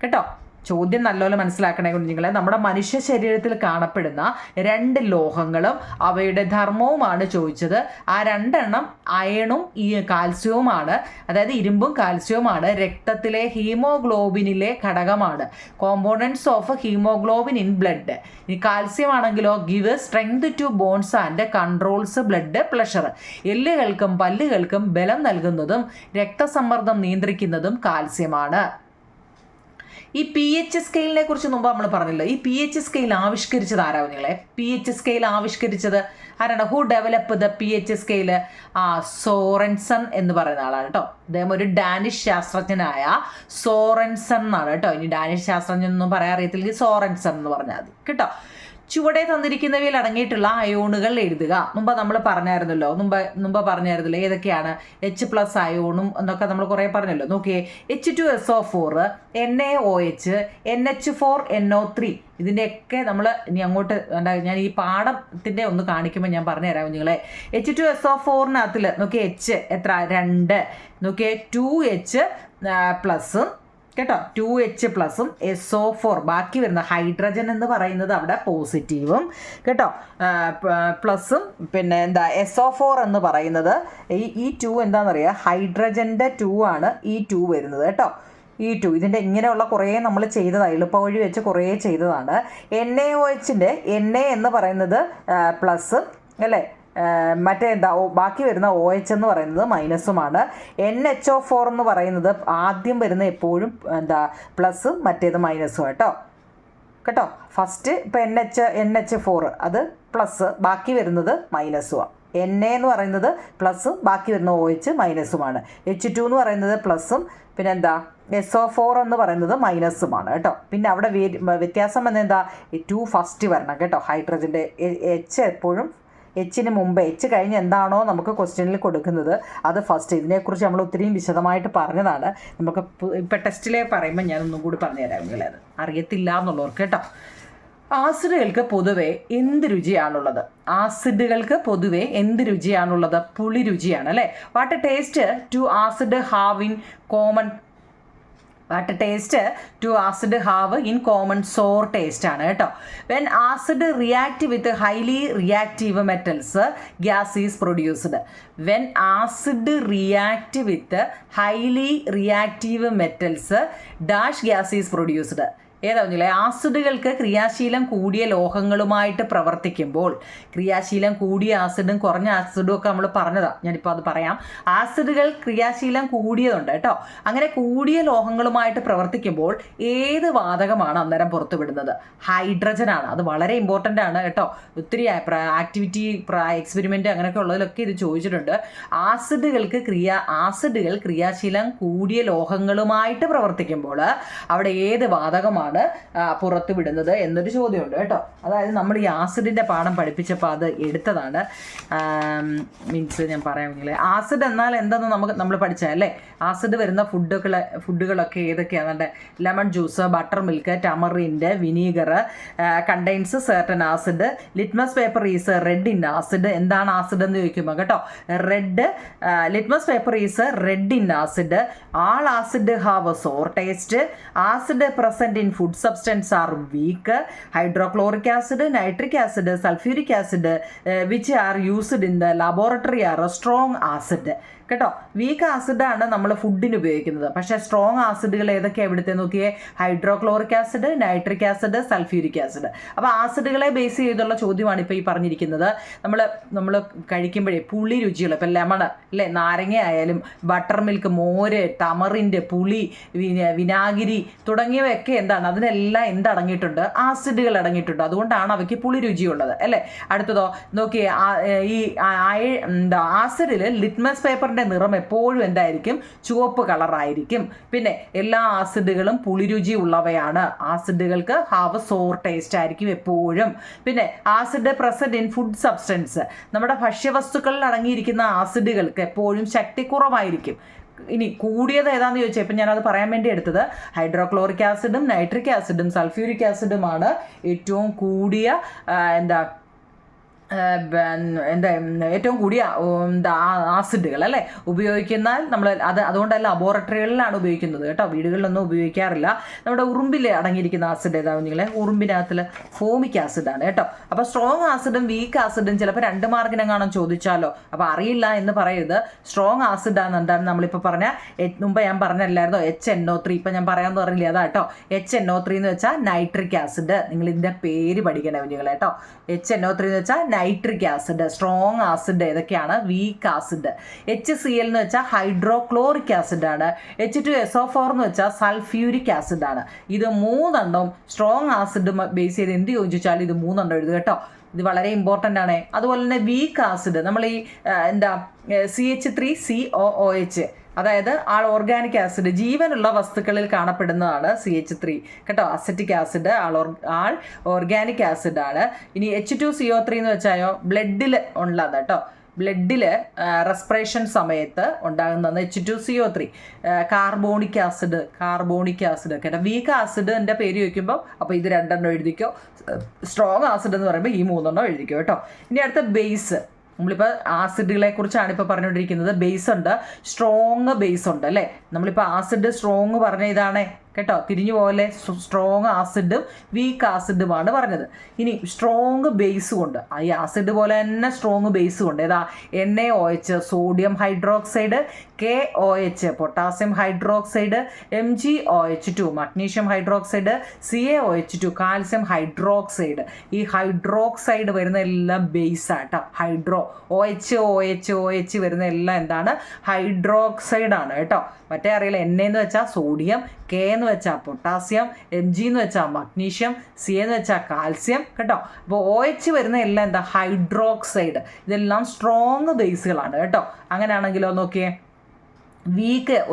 കേട്ടോ. ചോദ്യം നല്ലപോലെ മനസ്സിലാക്കണേ കുഞ്ഞുങ്ങളെ. നമ്മുടെ മനുഷ്യ ശരീരത്തിൽ കാണപ്പെടുന്ന 2 ലോഹങ്ങളും അവയുടെ ധർമ്മവുമാണ് ചോദിച്ചത്. ആ 2 എണ്ണം അയണും ഈ കാൽസ്യവുമാണ്. അതായത് ഇരുമ്പും കാൽസ്യവുമാണ്. രക്തത്തിലെ ഹീമോഗ്ലോബിനിലെ ഘടകമാണ്. Components of haemoglobin in blood. ഈ കാൽസ്യം ആണെങ്കിലോ give strength to bones and controls blood pressure. എല്ലുകൾക്കും പല്ലുകൾക്കും ബലം നൽകുന്നതും രക്തസമ്മർദ്ദം നിയന്ത്രിക്കുന്നതും കാൽസ്യമാണ്. ഈ pH സ്കെയിലിനെ കുറിച്ച് മുമ്പ് നമ്മൾ പറഞ്ഞല്ലോ. ഈ pH സ്കെയിൽ ആവിഷ്കരിച്ചത് ആരാവും നിങ്ങളെ? pH സ്കെയിൽ ആവിഷ്കരിച്ചത് ആരാണ്? Who develop the pH scale? Sorensen എന്ന് പറയുന്ന ആളാണ് കേട്ടോ. അദ്ദേഹം ഒരു ഡാനിഷ് ശാസ്ത്രജ്ഞനായ സോറൻസൺ എന്നാണ് കേട്ടോ. ഇനി ഡാനിഷ് ശാസ്ത്രജ്ഞൻ ഒന്നും പറയാൻ അറിയത്തില്ലെങ്കിൽ സോറൻസൺ എന്ന് പറഞ്ഞാൽ മതി കേട്ടോ. ചുവടെ തന്നിരിക്കുന്നവയിൽ അടങ്ങിയിട്ടുള്ള അയോണുകൾ എഴുതുക. മുമ്പ് നമ്മൾ പറഞ്ഞായിരുന്നല്ലോ. മുമ്പ് പറഞ്ഞായിരുന്നല്ലോ ഏതൊക്കെയാണ്? H+ അയോണും എന്നൊക്കെ നമ്മൾ കുറേ പറഞ്ഞല്ലോ. നോക്കിയേ, H2SO4, NaOH, NH4NO3. ഇതിൻ്റെയൊക്കെ നമ്മൾ ഇനി അങ്ങോട്ട് ഞാൻ ഈ പാഠത്തിൻ്റെ ഒന്ന് കാണിക്കുമ്പോൾ ഞാൻ പറഞ്ഞുതരാം കുഞ്ഞുങ്ങളെ. H2SO4-നകത്തിൽ നോക്കിയേ H എത്ര? 2. നോക്കിയേ 2H+ കേട്ടോ. 2H+ഉം SO4 ബാക്കി വരുന്ന ഹൈഡ്രജൻ എന്ന് പറയുന്നത് അവിടെ പോസിറ്റീവും കേട്ടോ. പ്ലസും പിന്നെ എന്താ SO4 എന്ന് പറയുന്നത് ഈ 2 എന്താണെന്നറിയാം? ഹൈഡ്രജൻ്റെ 2 ആണ് ഈ 2 വരുന്നത് കേട്ടോ. ഈ 2 ഇതിൻ്റെ ഇങ്ങനെയുള്ള കുറേ നമ്മൾ ചെയ്തതാണ്. എളുപ്പവഴി വെച്ച് കുറേ ചെയ്തതാണ്. NaOHൻ്റെ Na എന്ന് പറയുന്നത് പ്ലസ് അല്ലേ. മറ്റേ എന്താ ബാക്കി വരുന്ന OH എന്ന് പറയുന്നത് മൈനസുമാണ്. NHO4 എന്ന് പറയുന്നത് ആദ്യം വരുന്ന എപ്പോഴും എന്താ പ്ലസും മറ്റേത് മൈനസും കേട്ടോ. ഫസ്റ്റ് ഇപ്പം NH4 അത് പ്ലസ് ബാക്കി വരുന്നത് മൈനസുമാണ്. Na എന്ന് പറയുന്നത് പ്ലസും ബാക്കി വരുന്ന OH മൈനസുമാണ്. H2 എന്ന് പറയുന്നത് പ്ലസും പിന്നെ എന്താ SO4 എന്ന് പറയുന്നത് മൈനസുമാണ് കേട്ടോ. പിന്നെ അവിടെ വ്യത്യാസം എന്നെന്താ? 2 ഫസ്റ്റ് വരണം കേട്ടോ. ഹൈഡ്രജൻ്റെ H എപ്പോഴും H-ന് മുമ്പ് H കഴിഞ്ഞ് എന്താണോ നമുക്ക് ക്വസ്റ്റ്യനിൽ കൊടുക്കുന്നത് അത് ഫസ്റ്റ്. ഇതിനെക്കുറിച്ച് നമ്മൾ ഒത്തിരിയും വിശദമായിട്ട് പറഞ്ഞതാണ്. നമുക്ക് ഇപ്പം ടെസ്റ്റിലെ പറയുമ്പോൾ ഞാനൊന്നും കൂടി പറഞ്ഞു തരാം നിങ്ങളെ, അത് അറിയത്തില്ല എന്നുള്ളവർക്ക് കേട്ടോ. ആസിഡുകൾക്ക് പൊതുവെ എന്ത് രുചിയാണുള്ളത്? ആസിഡുകൾക്ക് പൊതുവെ എന്ത് രുചിയാണുള്ളത്? പുളി രുചിയാണ് അല്ലേ. What taste do acid have in common? What taste do acid have in common? Sour taste ആണ് കേട്ടോ. When acid react with highly reactive metals gas is produced. When acid react with highly reactive metals dash gas is produced. ഏതാവുന്നില്ലേ? ആസിഡുകൾക്ക് ക്രിയാശീലം കൂടിയ ലോഹങ്ങളുമായിട്ട് പ്രവർത്തിക്കുമ്പോൾ, ക്രിയാശീലം കൂടിയ ആസിഡും കുറഞ്ഞ ആസിഡും ഒക്കെ നമ്മൾ പറഞ്ഞതാണ്. ഞാനിപ്പോൾ അത് പറയാം. ആസിഡുകൾ ക്രിയാശീലം കൂടിയതുണ്ട് കേട്ടോ. അങ്ങനെ കൂടിയ ലോഹങ്ങളുമായിട്ട് പ്രവർത്തിക്കുമ്പോൾ ഏത് വാതകമാണ് അന്നേരം പുറത്തു വിടുന്നത്? ഹൈഡ്രജനാണ്. അത് വളരെ ഇമ്പോർട്ടൻ്റ് ആണ് കേട്ടോ. ഒത്തിരി ആക്ടിവിറ്റി എക്സ്പെരിമെൻ്റ് അങ്ങനെയൊക്കെ ഉള്ളതിലൊക്കെ ഇത് ചോദിച്ചിട്ടുണ്ട്. ആസിഡുകൾ ക്രിയാശീലം കൂടിയ ലോഹങ്ങളുമായിട്ട് പ്രവർത്തിക്കുമ്പോൾ അവിടെ ഏത് വാതകമാണ് ആണ് പുറത്തു വിടുന്നത് എന്നൊരു ചോദ്യമുണ്ട് കേട്ടോ. അതായത് നമ്മൾ ഈ ആസിഡിൻ്റെ പാഠം പഠിപ്പിച്ചപ്പോൾ അത് എടുത്തതാണ്. മീൻസ് ഞാൻ പറയാമെങ്കിൽ ആസിഡ് എന്നാൽ എന്തെന്ന് നമ്മൾ പഠിച്ചാൽ അല്ലേ. ആസിഡ് വരുന്ന ഫുഡുകളൊക്കെ ഏതൊക്കെയാണ്? Lemon juice, butter milk, tamarind, vinegar contains certain acid. Litmus paper is red in acid. എന്താണ് ആസിഡ് എന്ന് ചോദിക്കുമ്പോൾ കേട്ടോ, litmus paper is red in acid. All acid have sour taste. Acid present in food substance are weak. Hydrochloric acid, nitric acid, sulphuric acid which are used in the laboratory are strong acid. കേട്ടോ, weak ആസിഡാണ് നമ്മൾ ഫുഡിന് ഉപയോഗിക്കുന്നത്. പക്ഷേ strong ആസിഡുകൾ ഏതൊക്കെയാണ് ഇവിടുത്തെ നോക്കിയേ? Hydrochloric acid, nitric acid, sulphuric acid. അപ്പോൾ ആസിഡുകളെ ബേസ് ചെയ്തുള്ള ചോദ്യമാണ് ഇപ്പോൾ ഈ പറഞ്ഞിരിക്കുന്നത്. നമ്മൾ കഴിക്കുമ്പോഴേ പുളി രുചികൾ, ഇപ്പോൾ ലെമൺ അല്ലേ, നാരങ്ങ ആയാലും ബട്ടർ മിൽക്ക്, മോര്, ടമറിൻ്റെ, പുളി, വിനാഗിരി തുടങ്ങിയവയൊക്കെ എന്താണ്? അതിനെല്ലാം എന്തടങ്ങിയിട്ടുണ്ട്? ആസിഡുകൾ അടങ്ങിയിട്ടുണ്ട്. അതുകൊണ്ടാണ് അവയ്ക്ക് പുളി രുചിയുള്ളത് അല്ലേ. അടുത്തതോ നോക്കിയേ, ഈ ആസിഡിൽ ലിറ്റ്മസ് പേപ്പറിൻ്റെ നിറം എപ്പോഴും എന്തായിരിക്കും? ചുവപ്പ് കളറായിരിക്കും. പിന്നെ എല്ലാ ആസിഡുകളും പുളിരുചി ഉള്ളവയാണ്. ആസിഡുകൾക്ക് ഹാവ് സോർ ടേസ്റ്റ് ആയിരിക്കും എപ്പോഴും. പിന്നെ acid present in food substance, നമ്മുടെ ഭക്ഷ്യവസ്തുക്കളിൽ അടങ്ങിയിരിക്കുന്ന ആസിഡുകൾക്ക് എപ്പോഴും ശക്തി കുറവായിരിക്കും. ഇനി കൂടിയത് ഏതാണെന്ന് ചോദിച്ചാൽ ഇപ്പം ഞാനത് പറയാൻ വേണ്ടി എടുത്തത് ഹൈഡ്രോക്ലോറിക് ആസിഡും നൈട്രിക് ആസിഡും സൾഫ്യൂരിക് ആസിഡുമാണ് ഏറ്റവും കൂടിയ ഏറ്റവും കൂടിയ ആസിഡുകൾ അല്ലേ ഉപയോഗിക്കുന്ന. നമ്മൾ അതുകൊണ്ടല്ല ലബോറട്ടറികളിലാണ് ഉപയോഗിക്കുന്നത് കേട്ടോ, വീടുകളിലൊന്നും ഉപയോഗിക്കാറില്ല. നമ്മുടെ ഉറുമ്പിൽ അടങ്ങിയിരിക്കുന്ന ആസിഡ് ഏതാണെന്ന് നിങ്ങളെ? ഉറുമ്പിനകത്തിൽ ഫോമിക് ആസിഡാണ് കേട്ടോ. അപ്പോൾ സ്ട്രോങ് ആസിഡും വീക്ക് ആസിഡും ചിലപ്പോൾ 2 മാർക്കിനെങ്ങാനും ചോദിച്ചാലോ. അപ്പോൾ അറിയില്ല എന്ന് പറയരുത്. സ്ട്രോങ് ആസിഡാണ് എന്താണ് നമ്മളിപ്പോൾ പറഞ്ഞ മുമ്പ് ഞാൻ പറഞ്ഞല്ലായിരുന്നോ HNO3. ഇപ്പം ഞാൻ പറയാമെന്ന് പറഞ്ഞില്ല അതാ കേട്ടോ. HNO3 എന്ന് വെച്ചാൽ നൈട്രിക് ആസിഡ്. നിങ്ങൾ ഇതിൻ്റെ പേര് പഠിക്കണം കുഞ്ഞുങ്ങളെ കേട്ടോ. HNO3 എന്ന് വെച്ചാൽ നൈട്രിക് ആസിഡ്. സ്ട്രോങ് ആസിഡ് ഏതൊക്കെയാണ്? Weak acid. HCl എന്ന് വെച്ചാൽ ഹൈഡ്രോക്ലോറിക് ആസിഡാണ്. H2SO4 എന്ന് വെച്ചാൽ സൾഫ്യൂരിക് ആസിഡാണ്. ഇത് 3 സ്ട്രോങ് ആസിഡ് ബേസ് ചെയ്ത് എന്ത് ചോദിച്ചാലും ഇത് 3 എഴുതുക കേട്ടോ. ഇത് വളരെ ഇമ്പോർട്ടൻ്റ് ആണ്. അതുപോലെ തന്നെ വീക്ക് ആസിഡ് നമ്മൾ ഈ CH3COOH, അതായത് ഓർഗാനിക് ആസിഡ്, ജീവനുള്ള വസ്തുക്കളിൽ കാണപ്പെടുന്നതാണ് CH3 കേട്ടോ. അസറ്റിക് ആസിഡ് ഓർഗാനിക് ആസിഡാണ്. ഇനി H2CO3 എന്ന് വെച്ചാലോ ബ്ലഡിൽ ഉള്ളത് കേട്ടോ. ബ്ലഡിൽ റെസ്പിറേഷൻ സമയത്ത് ഉണ്ടാകുന്നതാണ് H2CO3. കാർബോണിക് ആസിഡ് കേട്ടോ. വീക്ക് ആസിഡിൻ്റെ പേര് ചോദിക്കുമ്പോൾ അപ്പോൾ ഇത് 2 എഴുതിക്കോ. സ്ട്രോങ് ആസിഡ് എന്ന് പറയുമ്പോൾ ഈ 3 എഴുതിക്കോ കേട്ടോ. ഇനി അടുത്ത ബേസ്. നമ്മളിപ്പോൾ ആസിഡുകളെ കുറിച്ചാണ് ഇപ്പോൾ പറഞ്ഞുകൊണ്ടിരിക്കുന്നത്. ബേസ് ഉണ്ട്, സ്ട്രോങ് ബേസ് ഉണ്ട് അല്ലേ. നമ്മളിപ്പോൾ ആസിഡ് സ്ട്രോങ് പറഞ്ഞ ഇതാണ് കേട്ടോ. തിരിഞ്ഞു പോലെ സ്ട്രോങ് ആസിഡും വീക്ക് ആസിഡുമാണ് പറഞ്ഞത്. ഇനി സ്ട്രോങ് ബേസും ഉണ്ട്. ഈ ആസിഡ് പോലെ തന്നെ സ്ട്രോങ് ബേസും ഉണ്ട്. ഏതാ? NaOH sodium hydroxide, KOH potassium hydroxide, MgOH2 magnesium hydroxide, CaOH2 calcium hydroxide. ഈ ഹൈഡ്രോക്സൈഡ് വരുന്ന എല്ലാം ബേസാട്ടോ. OH വരുന്ന എല്ലാം എന്താണ്? ഹൈഡ്രോക്സൈഡ് ആണ് കേട്ടോ. മറ്റേ അറിയില്ല. Na എന്ന് വെച്ചാൽ സോഡിയം, K എന്ന് വെച്ചാൽ പൊട്ടാസ്യം, Mg എന്ന് വെച്ചാൽ മഗ്നീഷ്യം, C എന്ന് വെച്ചാൽ കാൽസ്യം കേട്ടോ. അപ്പോൾ OH വരുന്ന എല്ലാം എന്താ? ഹൈഡ്രോക്സൈഡ്. ഇതെല്ലാം സ്ട്രോങ് ബേസുകളാണ് കേട്ടോ. അങ്ങനെയാണെങ്കിലോ നോക്കിയേ,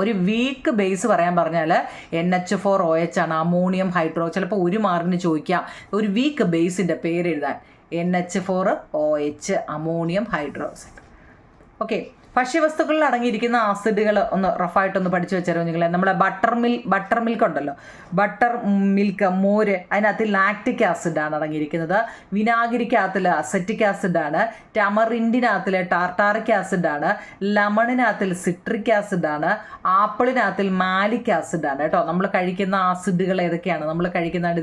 ഒരു വീക്ക് ബേസ് പറയാൻ പറഞ്ഞാൽ NH4OH ആണ്, അമോണിയം ഹൈഡ്രോ. ചിലപ്പോൾ 1 മാർക്കിന് ചോദിക്കാം ഒരു വീക്ക് ബേസിൻ്റെ പേര് എഴുതാൻ. NH4OH ammonium hydroxide. ഓക്കെ, ഭക്ഷ്യവസ്തുക്കളിൽ അടങ്ങിയിരിക്കുന്ന ആസിഡുകൾ ഒന്ന് റഫായിട്ടൊന്ന് പഠിച്ചു വെച്ചാലോ നിങ്ങളെ. നമ്മുടെ ബട്ടർ മിൽക്ക് ഉണ്ടല്ലോ, ബട്ടർ മിൽക്ക്, മോര്, അതിനകത്ത് ലാക്റ്റിക് ആസിഡാണ് അടങ്ങിയിരിക്കുന്നത്. വിനാഗിരിക്കകത്തിൽ അസറ്റിക് ആസിഡാണ്. ടമറിൻഡിനകത്തിൽ ടാർട്ടാറിക് ആസിഡാണ്. ലെമണിനകത്തിൽ സിട്രിക് ആസിഡാണ്. ആപ്പിളിനകത്തിൽ മാലിക് ആസിഡാണ് കേട്ടോ. നമ്മൾ കഴിക്കുന്ന ആസിഡുകൾ ഏതൊക്കെയാണ്?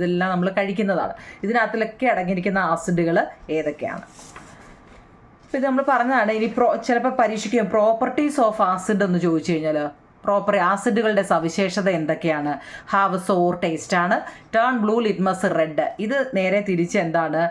ഇതെല്ലാം നമ്മൾ കഴിക്കുന്നതാണ്. ഇതിനകത്തിലൊക്കെ അടങ്ങിയിരിക്കുന്ന ആസിഡുകൾ ഏതൊക്കെയാണ്? അപ്പോൾ ഇത് നമ്മൾ പറഞ്ഞതാണ്. ഇനി ചിലപ്പോൾ പരീക്ഷയ്ക്ക് പ്രോപ്പർട്ടീസ് ഓഫ് ആസിഡ് എന്ന് ചോദിച്ചു കഴിഞ്ഞാൽ ആസിഡുകളുടെ സവിശേഷത എന്തൊക്കെയാണ്? ഹാവ് സോർ ടേസ്റ്റ് ആണ്. Turn blue litmus red. ഇത് നേരെ തിരിച്ച് എന്താണ്?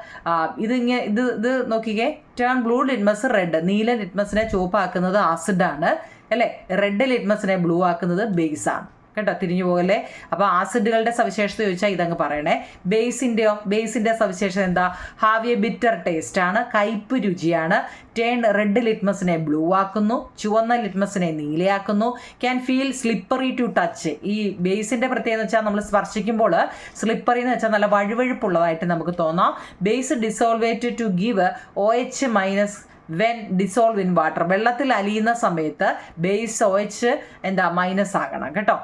ഇത് നോക്കിക്കേ. Turn blue litmus red. നീല ലിറ്റ്മസിനെ ചുവപ്പാക്കുന്നത് ആസിഡാണ് അല്ലേ. റെഡ് ലിറ്റ്മസിനെ ബ്ലൂ ആക്കുന്നത് ബേസാണ്. കേട്ടോ, തിരിഞ്ഞു പോകല്ലേ. അപ്പോൾ ആസിഡുകളുടെ സവിശേഷത ചോദിച്ചാൽ ഇതങ്ങ് പറയണേ. ബേസിൻ്റെ സവിശേഷത എന്താ? ഹാവ് എ ബിറ്റർ ടേസ്റ്റ് ആണ്, കയ്പ് രുചിയാണ്. ടേൺ റെഡ് ലിറ്റ്മസിനെ ബ്ലൂ ആക്കുന്നു, ചുവന്ന ലിറ്റ്മസിനെ നീലയാക്കുന്നു. Can feel slippery to touch. ഈ ബേസിൻ്റെ പ്രത്യേകത എന്ന് വെച്ചാൽ നമ്മൾ സ്പർശിക്കുമ്പോൾ സ്ലിപ്പറി എന്ന് വെച്ചാൽ നല്ല വഴുവഴുപ്പുള്ളതായിട്ട് നമുക്ക് തോന്നാം. Base dissolved to give OH- when dissolve in water. വെള്ളത്തിൽ അലിയുന്ന സമയത്ത് ബേസ് OH മൈനസ് ആകണം കേട്ടോ.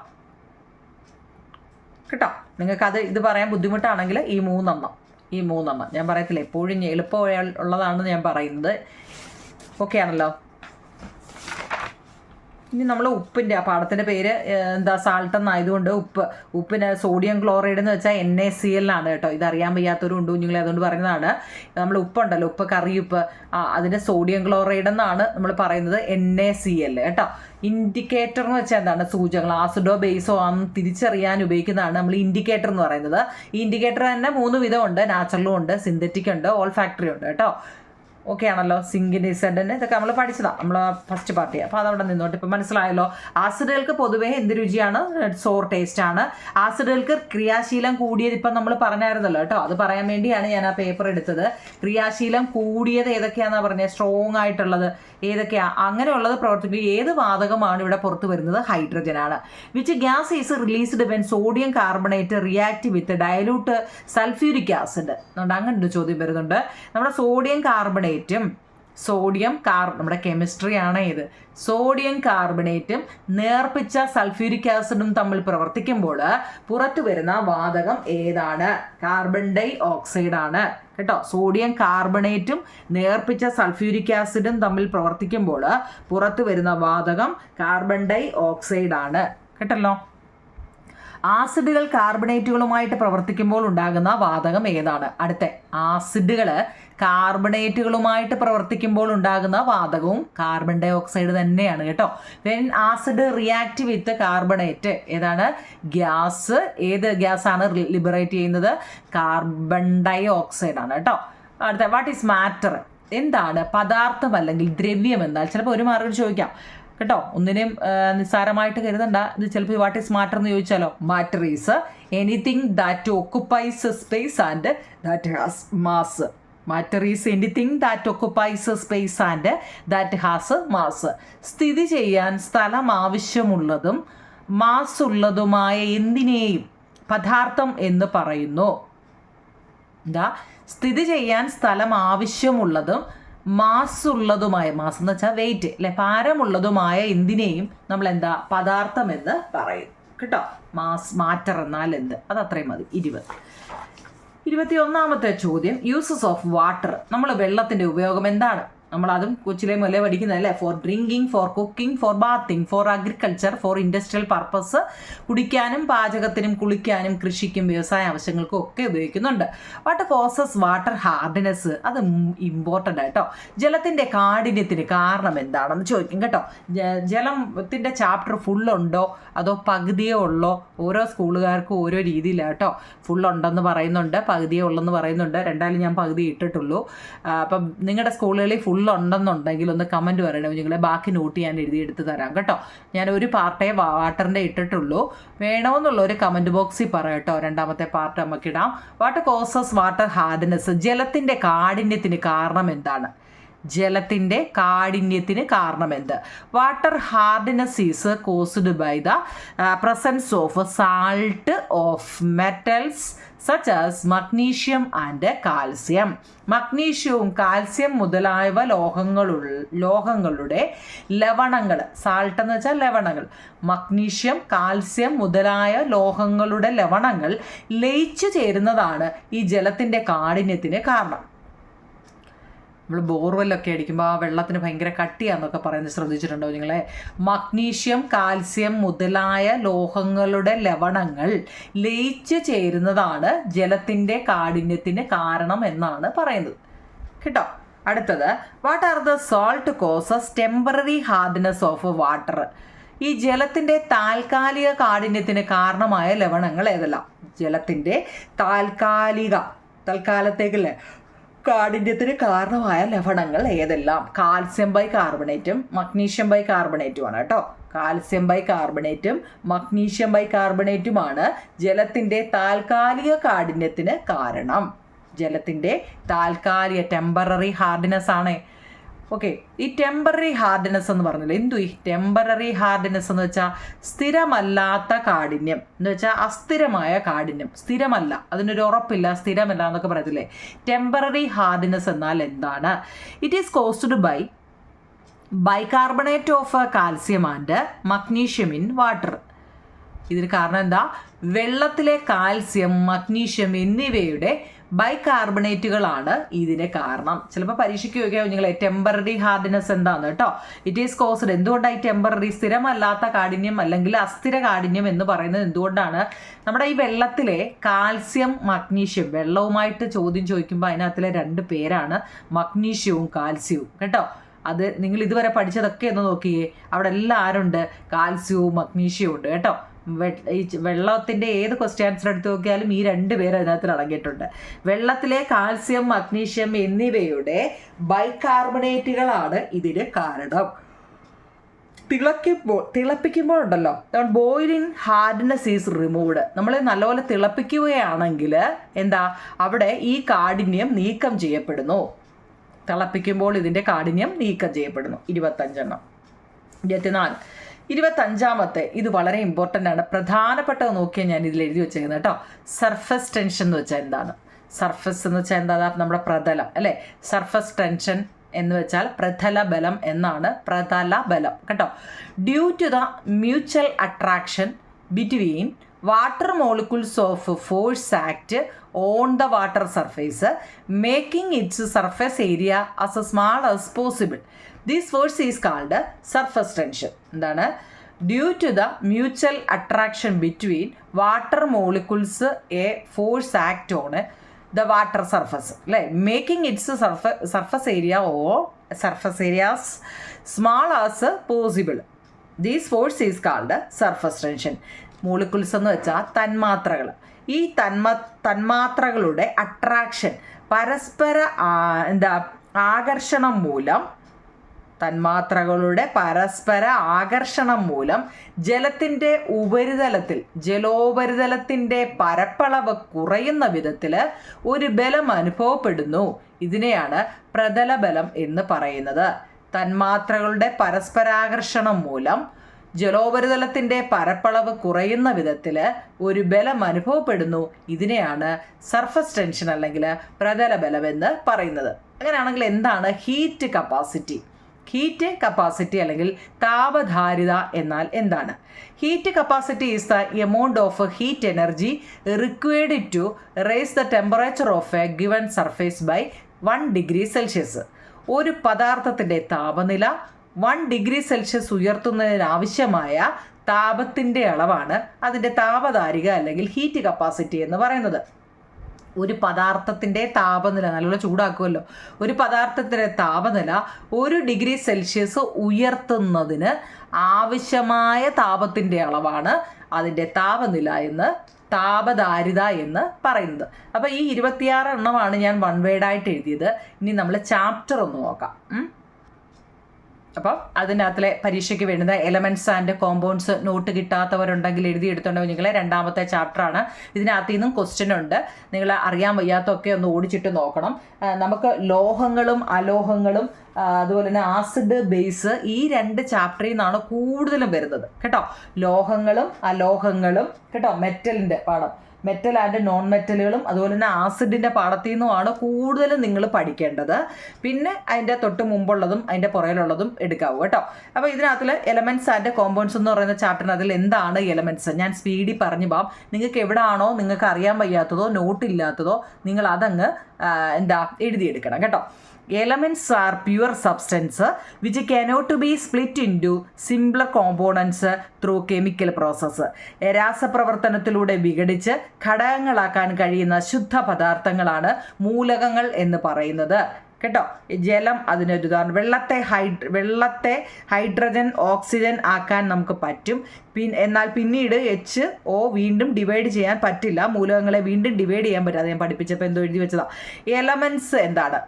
നിങ്ങൾക്കത് ഇത് പറയാൻ ബുദ്ധിമുട്ടാണെങ്കിൽ ഈ മൂന്നെണ്ണം ഞാൻ പറയത്തില്ല, എപ്പോഴും എളുപ്പം ഉള്ളതാണെന്ന് ഞാൻ പറയുന്നത്. ഓക്കെ ആണല്ലോ. ഇനി നമ്മൾ ഉപ്പിൻ്റെ ആ പാടത്തിൻ്റെ പേര് സാൾട്ട് എന്നായതുകൊണ്ട് ഉപ്പിന് സോഡിയം ക്ലോറൈഡ് എന്ന് വെച്ചാൽ NaCl ആണ് കേട്ടോ. ഇതറിയാൻ വയ്യാത്തവരും ഉണ്ട് കുഞ്ഞുങ്ങളെ, അതുകൊണ്ട് പറയുന്നതാണ്. നമ്മൾ ഉപ്പുണ്ടല്ലോ, കറിയുപ്പ്, അതിൻ്റെ സോഡിയം ക്ലോറൈഡ് എന്നാണ് നമ്മൾ പറയുന്നത്, NaCl കേട്ടോ. ഇൻഡിക്കേറ്റർ എന്ന് വെച്ചാൽ എന്താണ്? സൂചകങ്ങൾ, ആസിഡോ ബേസോ ആണെന്ന് തിരിച്ചറിയാൻ ഉപയോഗിക്കുന്നതാണ് നമ്മൾ ഇൻഡിക്കേറ്റർ എന്ന് പറയുന്നത്. ഈ ഇൻഡിക്കേറ്റർ തന്നെ 3 വിധമുണ്ട്, നാച്ചുറലും ഉണ്ട്, സിന്തറ്റിക് ഉണ്ട്, ഓൾ ഫാക്ടറി ഉണ്ട് കേട്ടോ. ഓക്കെ ആണല്ലോ. സിങ്കിൻ്റെ ഇസഡിന് ഇതൊക്കെ നമ്മൾ പഠിച്ചതാണ്, നമ്മൾ ഫസ്റ്റ് പാർട്ടി. അപ്പോൾ അതവിടെ നിന്നോട്ട് ഇപ്പം മനസ്സിലായല്ലോ. ആസിഡുകൾക്ക് പൊതുവേ എന്ത് രുചിയാണ്? സോർ ടേസ്റ്റ് ആണ്. ആസിഡുകൾക്ക് ക്രിയാശീലം കൂടിയത് ഇപ്പം നമ്മൾ പറഞ്ഞായിരുന്നല്ലോ കേട്ടോ. അത് പറയാൻ വേണ്ടിയാണ് ഞാൻ ആ പേപ്പർ എടുത്തത്. ക്രിയാശീലം കൂടിയത് ഏതൊക്കെയാണെന്നാണ് പറഞ്ഞത്? സ്ട്രോങ് ആയിട്ടുള്ളത് ഏതൊക്കെയാണ്? അങ്ങനെയുള്ളത് പ്രവർത്തിക്കുക. ഏത് വാതകമാണ് ഇവിടെ പുറത്ത് വരുന്നത്? ഹൈഡ്രജനാണ്. Which gas is released when sodium carbonate react with dilute sulphuric acid. അങ്ങനെ ഒരു ചോദ്യം വരുന്നുണ്ട്. നമ്മുടെ നമ്മുടെ കെമിസ്ട്രി ആണ് ഇത്. സോഡിയം കാർബണേറ്റും നേർപ്പിച്ച സൾഫ്യൂരിക് ആസിഡും തമ്മിൽ പ്രവർത്തിക്കുമ്പോൾ പുറത്തു വരുന്ന വാതകം ഏതാണ്? കാർബൺ ഡൈ ഓക്സൈഡ് ആണ് കേട്ടോ. സോഡിയം കാർബണേറ്റും നേർപ്പിച്ച സൾഫ്യൂരിക് ആസിഡും തമ്മിൽ പ്രവർത്തിക്കുമ്പോൾ പുറത്തു വരുന്ന വാതകം കാർബൺ ഡൈ ഓക്സൈഡ് ആണ് കേട്ടല്ലോ. ആസിഡുകൾ കാർബണേറ്റുകളുമായിട്ട് പ്രവർത്തിക്കുമ്പോൾ ഉണ്ടാകുന്ന വാതകം ഏതാണ്? അടുത്ത ആസിഡുകൾ കാർബണേറ്റുകളുമായിട്ട് പ്രവർത്തിക്കുമ്പോൾ ഉണ്ടാകുന്ന വാതകവും കാർബൺ ഡൈ ഓക്സൈഡ് തന്നെയാണ് കേട്ടോ. When acid react with carbonate ഏതാണ്? ഗ്യാസ്. ഏത് ഗ്യാസാണ് ലിബറേറ്റ് ചെയ്യുന്നത്? കാർബൺ ഡൈ ഓക്സൈഡ് ആണ് കേട്ടോ. അടുത്ത വാട്ട് ഈസ് മാറ്റർ? എന്താണ് പദാർത്ഥം അല്ലെങ്കിൽ ദ്രവ്യം എന്നാൽ? ചിലപ്പോൾ ഒരു മാർഗ്ഗം ചോദിക്കാം കേട്ടോ. ഒന്നിനെയും നിസ്സാരമായിട്ട് കരുതണ്ട. ഇത് ചിലപ്പോൾ വാട്ട് ഈസ് മാറ്റർ എന്ന് ചോദിച്ചാലോ? Matter is anything that occupies space and that has mass. Matter is anything that occupies space and that has mass. സ്ഥിതി ചെയ്യാൻ സ്ഥലം ആവശ്യമുള്ളതും മാസ് ഉള്ളതുമായ എന്തിനേയും പദാർത്ഥം എന്ന് പറയുന്നു. സ്ഥിതി ചെയ്യാൻ സ്ഥലം ആവശ്യമുള്ളതും മാസ് ഉള്ളതുമായ, മാസ് എന്ന് വെച്ചാൽ വെയിറ്റ് അല്ലെ, ഭാരമുള്ളതുമായ എന്തിനേയും നമ്മൾ പദാർത്ഥം എന്ന് പറയും കേട്ടോ. മാറ്റർ എന്നാൽ എന്ത്? അത് അത്രയും മതി. 21ാമത്തെ ചോദ്യം, യൂസസ് ഓഫ് വാട്ടർ. നമ്മൾ വെള്ളത്തിൻ്റെ ഉപയോഗം എന്താണ്? നമ്മളതും കൊച്ചിലെ മുതലേ പഠിക്കുന്നതല്ലേ. For drinking, for cooking, for bathing, for agriculture, for industrial purpose. കുടിക്കാനും പാചകത്തിനും കുളിക്കാനും കൃഷിക്കും വ്യവസായ ആവശ്യങ്ങൾക്കും ഒക്കെ ഉപയോഗിക്കുന്നുണ്ട്. What causes water hardness? അത് ഇമ്പോർട്ടൻ്റ് ആയിട്ടോ. ജലത്തിൻ്റെ കാഠിന്യത്തിന് കാരണം എന്താണെന്ന് ചോദിക്കും കേട്ടോ. ജലത്തിൻ്റെ ചാപ്റ്റർ ഫുള്ളുണ്ടോ അതോ പകുതിയോ ഉള്ളോ? ഓരോ സ്കൂളുകാർക്കും ഓരോ രീതിയിലാട്ടോ. ഫുള്ളുണ്ടെന്ന് പറയുന്നുണ്ട്, പകുതിയോ ഉള്ളെന്ന് പറയുന്നുണ്ട്. രണ്ടായാലും ഞാൻ പകുതി ഇട്ടിട്ടുള്ളൂ. അപ്പം നിങ്ങളുടെ സ്കൂളുകളിൽ ഫുള്ളുണ്ടെന്നുണ്ടെങ്കിൽ ഒന്ന് കമൻറ്റ് പറയണേ നിങ്ങളെ. ബാക്കി നോട്ട് ഞാൻ എഴുതിയെടുത്ത് തരാം കേട്ടോ. ഞാൻ ഒരു പാർട്ടേ വാട്ടറിൻ്റെ ഇട്ടിട്ടുള്ളൂ. വേണമെന്നുള്ള ഒരു കമൻറ്റ് ബോക്സിൽ പറയാം കേട്ടോ. 2ാമത്തെ പാർട്ട് നമുക്കിടാം. What causes water hardness? ജലത്തിൻ്റെ കാഠിന്യത്തിന് കാരണം എന്താണ്? ജലത്തിൻ്റെ കാഠിന്യത്തിന് കാരണം എന്ത്? Water hardness is caused by the presence of salt of metals such as magnesium and calcium. മഗ്നീഷ്യവും കാൽസ്യം മുതലായവ ലോഹങ്ങളുടെ ലവണങ്ങൾ. സാൾട്ട് എന്ന് വെച്ചാൽ ലവണങ്ങൾ. മഗ്നീഷ്യം, കാൽസ്യം മുതലായ ലോഹങ്ങളുടെ ലവണങ്ങൾ ലയിച്ചു ചേരുന്നതാണ് ഈ ജലത്തിൻ്റെ കാഠിന്യത്തിന് കാരണം. നമ്മൾ ബോർവെല്ലൊക്കെ അടിക്കുമ്പോൾ ആ വെള്ളത്തിന് ഭയങ്കര കട്ടിയാന്നൊക്കെ പറയുന്നത് ശ്രദ്ധിച്ചിട്ടുണ്ടോ നിങ്ങളെ? മഗ്നീഷ്യം, കാൽസ്യം മുതലായ ലോഹങ്ങളുടെ ലവണങ്ങൾ ലയിച്ചു ചേരുന്നതാണ് ജലത്തിൻ്റെ കാഠിന്യത്തിന് കാരണം എന്നാണ് പറയുന്നത് കേട്ടോ. അടുത്തത്, what are the salt causes temporary hardness of water? ഈ ജലത്തിൻ്റെ താൽക്കാലിക കാഠിന്യത്തിന് കാരണമായ ലവണങ്ങൾ ഏതെല്ലാം? ജലത്തിൻ്റെ തൽക്കാലത്തേക്കല്ലേ കാഠിന്യത്തിന് കാരണമായ ലവണങ്ങൾ ഏതെല്ലാം? കാൽസ്യം ബൈ കാർബണേറ്റും മഗ്നീഷ്യം ബൈ കാർബണേറ്റും ആണ് കേട്ടോ. കാൽസ്യം ബൈകാർബണേറ്റും മഗ്നീഷ്യം ബൈകാർബണേറ്റുമാണ് ജലത്തിൻ്റെ താൽക്കാലിക കാഠിന്യത്തിന് കാരണം. ജലത്തിൻ്റെ താൽക്കാലിക ടെമ്പററി ഹാർഡ്നെസ് ആണ്. ഓക്കെ, ഈ ടെമ്പററി ഹാർഡ്നെസ് എന്ന് പറഞ്ഞില്ല, എന്തു ഈ ടെമ്പററി ഹാർഡ്നെസ് എന്ന് വെച്ചാൽ സ്ഥിരമല്ലാത്ത കാഠിന്യം എന്ന് വെച്ചാൽ അസ്ഥിരമായ കാഠിന്യം, സ്ഥിരമല്ല, അതിനൊരു ഉറപ്പില്ല, സ്ഥിരമല്ല എന്നൊക്കെ പറയത്തില്ലേ. ടെമ്പററി ഹാർഡ്നെസ് എന്നാൽ എന്താണ്? It is caused by bicarbonate of calcium and magnesium in water. ഇതിന് കാരണം എന്താ? വെള്ളത്തിലെ കാൽസ്യം, മഗ്നീഷ്യം എന്നിവയുടെ ബൈകാർബണേറ്റുകളാണ് ഇതിന് കാരണം. ചിലപ്പോൾ പരീക്ഷയ്ക്ക് ചോദിക്കാം നിങ്ങളെ ടെമ്പററി ഹാർഡ്നെസ് എന്താന്ന് കേട്ടോ. ഇറ്റ് ഈസ് കോസ്ഡ്, എന്തുകൊണ്ടാണ് ഈ ടെമ്പററി സ്ഥിരമല്ലാത്ത കാഠിന്യം അല്ലെങ്കിൽ അസ്ഥിര കാഠിന്യം എന്ന് പറയുന്നത് എന്തുകൊണ്ടാണ്? നമ്മുടെ ഈ വെള്ളത്തിലെ കാൽസ്യം, മഗ്നീഷ്യം, വെള്ളവുമായിട്ട് ചോദ്യം ചോദിക്കുമ്പോൾ അതിനകത്തിലെ 2 പേരാണ് മഗ്നീഷ്യവും കാൽസ്യവും കേട്ടോ. അത് നിങ്ങൾ ഇതുവരെ പഠിച്ചതൊക്കെ ഒന്ന് നോക്കിയേ, അവിടെ എല്ലാം ആരുണ്ട്? കാൽസ്യവും മഗ്നീഷ്യവും ഉണ്ട് കേട്ടോ. ഈ വെള്ളത്തിൻ്റെ ഏത് ക്വസ്റ്റ്യൻ ആൻസർ എടുത്ത് നോക്കിയാലും ഈ 2 പേര് അതിനകത്ത് അടങ്ങിയിട്ടുണ്ട്. വെള്ളത്തിലെ കാൽസ്യം, മഗ്നീഷ്യം എന്നിവയുടെ ബൈകാർബണേറ്റുകളാണ് ഇതിന് കാരണം. തിളപ്പിക്കുമ്പോൾ ഉണ്ടല്ലോ, ബോയിലിംഗ് ഹാർഡ്നെസ് ഈസ് റിമൂവ്ഡ്. നമ്മൾ നല്ലപോലെ തിളപ്പിക്കുകയാണെങ്കിൽ എന്താ, അവിടെ ഈ കാഠിന്യം നീക്കം ചെയ്യപ്പെടുന്നു. തിളപ്പിക്കുമ്പോൾ ഇതിൻ്റെ കാഠിന്യം നീക്കം ചെയ്യപ്പെടുന്നു. 25. 24. 25ാമത്തെ, ഇത് വളരെ ഇമ്പോർട്ടൻ്റ് ആണ്, പ്രധാനപ്പെട്ടത് നോക്കിയാൽ ഞാൻ ഇതിൽ എഴുതി വെച്ചേക്കുന്നത് കേട്ടോ. സർഫസ് ടെൻഷൻ എന്ന് വെച്ചാൽ എന്താണ്? സർഫസ് എന്ന് വെച്ചാൽ എന്താ? നമ്മുടെ പ്രതലം അല്ലേ. സർഫസ് ടെൻഷൻ എന്ന് വെച്ചാൽ പ്രതല ബലം എന്നാണ്. പ്രതല ബലം കേട്ടോ. Due to the mutual attraction between water molecules of force act on the water surface making its surface area as small as possible. This force is called surface tension. എന്താണ്? Due to the mutual attraction between water molecules a force act on the water surface അല്ലേ, making its surface area or surface areas small as possible. These force is called surface tension. Molecules എന്ന് വെച്ചാൽ തന്മാത്രകൾ. ഈ തന്മാത്രകളുടെ attraction, പരസ്പര ആകർഷണം മൂലം, തന്മാത്രകളുടെ പരസ്പര ആകർഷണം മൂലം ജലത്തിൻ്റെ ഉപരിതലത്തിൽ, ജലോപരിതലത്തിൻ്റെ പരപ്പളവ് കുറയുന്ന വിധത്തിൽ ഒരു ബലം അനുഭവപ്പെടുന്നു. ഇതിനെയാണ് പ്രതലബലം എന്ന് പറയുന്നത്. തന്മാത്രകളുടെ പരസ്പരാകർഷണം മൂലം ജലോപരിതലത്തിൻ്റെ പരപ്പളവ് കുറയുന്ന വിധത്തിൽ ഒരു ബലം അനുഭവപ്പെടുന്നു. ഇതിനെയാണ് സർഫസ് ടെൻഷൻ അല്ലെങ്കിൽ പ്രതലബലം എന്ന് പറയുന്നത്. അങ്ങനെയാണെങ്കിൽ എന്താണ് ഹീറ്റ് കപ്പാസിറ്റി? ഹീറ്റ് കപ്പാസിറ്റി അല്ലെങ്കിൽ താപധാരിത എന്നാൽ എന്താണ്? Heat capacity is the amount of heat energy required to raise the temperature of a given surface by 1 degree Celsius. ഒരു പദാർത്ഥത്തിൻ്റെ താപനില 1 ഡിഗ്രി സെൽഷ്യസ് ഉയർത്തുന്നതിനാവശ്യമായ താപത്തിൻ്റെ അളവാണ് അതിൻ്റെ താപധാരിക അല്ലെങ്കിൽ ഹീറ്റ് കപ്പാസിറ്റി എന്ന് പറയുന്നത്. ഒരു പദാർത്ഥത്തിൻ്റെ താപനില നല്ലപോലെ ചൂടാക്കുമല്ലോ, ഒരു പദാർത്ഥത്തിൻ്റെ താപനില 1 ഡിഗ്രി സെൽഷ്യസ് ഉയർത്തുന്നതിന് ആവശ്യമായ താപത്തിൻ്റെ അളവാണ് അതിൻ്റെ താപനില എന്ന്, താപധാരിത എന്ന് പറയുന്നത്. അപ്പോൾ ഈ 26 എണ്ണമാണ് ഞാൻ 1 വേർഡായിട്ട് എഴുതിയത്. ഇനി നമ്മൾ ചാപ്റ്റർ ഒന്ന് നോക്കാം. അപ്പം അതിനകത്തിലെ പരീക്ഷയ്ക്ക് വേണ്ടുന്ന എലമെൻറ്റ്സ് ആൻഡ് കോമ്പൗണ്ട്സ് നോട്ട് കിട്ടാത്തവരുണ്ടെങ്കിൽ എഴുതിയെടുത്തുണ്ടെങ്കിൽ നിങ്ങൾ 2ാമത്തെ ചാപ്റ്ററാണ്. ഇതിനകത്ത് നിന്നും ക്വസ്റ്റ്യൻ ഉണ്ട്. നിങ്ങൾ അറിയാൻ വയ്യാത്തൊക്കെ ഒന്ന് ഓടിച്ചിട്ട് നോക്കണം. നമുക്ക് ലോഹങ്ങളും അലോഹങ്ങളും അതുപോലെ തന്നെ ആസിഡ് ബേസ് ഈ 2 ചാപ്റ്ററിൽ നിന്നാണ് കൂടുതലും വരുന്നത് കേട്ടോ. ലോഹങ്ങളും അലോഹങ്ങളും കേട്ടോ, മെറ്റലിൻ്റെ പാഠം, മെറ്റൽ ആൻഡ് നോൺ മെറ്റലുകളും അതുപോലെ തന്നെ ആസിഡിൻ്റെ പാഠത്തിൽ നിന്നുമാണ് കൂടുതലും നിങ്ങൾ പഠിക്കേണ്ടത്. പിന്നെ അതിൻ്റെ തൊട്ട് മുമ്പുള്ളതും അതിൻ്റെ പുറകിലുള്ളതും എടുക്കാവൂ കേട്ടോ. അപ്പോൾ ഇതിനകത്തിൽ എലമെൻറ്റ്സ് ആൻഡ് കോമ്പൗണ്ട്സ് എന്ന് പറയുന്ന ചാപ്റ്ററിനകത്തിൽ എന്താണ് എലമെൻറ്റ്സ് ഞാൻ സ്പീഡിൽ പറഞ്ഞു പോകാം. നിങ്ങൾക്ക് എവിടെയാണോ നിങ്ങൾക്ക് അറിയാൻ വയ്യാത്തതോ നോട്ടില്ലാത്തതോ നിങ്ങൾ അതങ്ങ് എഴുതിയെടുക്കണം കേട്ടോ. Elements are pure substance which cannot be split into simpler components through chemical process. രാസപ്രവർത്തനത്തിലൂടെ വിഘടിച്ച് ഘടകങ്ങളാക്കാൻ കഴിയുന്ന ശുദ്ധ പദാർത്ഥങ്ങളാണ് മൂലകങ്ങൾ എന്ന് പറയുന്നത് കേട്ടോ. ജലം അതിനൊരു ഉദാഹരണം. വെള്ളത്തെ ഹൈഡ്രജൻ ഓക്സിജൻ ആക്കാൻ നമുക്ക് പറ്റും. എന്നാൽ പിന്നീട് HO വീണ്ടും ഡിവൈഡ് ചെയ്യാൻ പറ്റില്ല. മൂലകങ്ങളെ വീണ്ടും ഡിവൈഡ് ചെയ്യാൻ പറ്റും. അത് ഞാൻ പഠിപ്പിച്ചപ്പോൾ എന്തോ എഴുതി വെച്ചതാണ്. എലമെൻറ്റ്സ് എന്താണ്?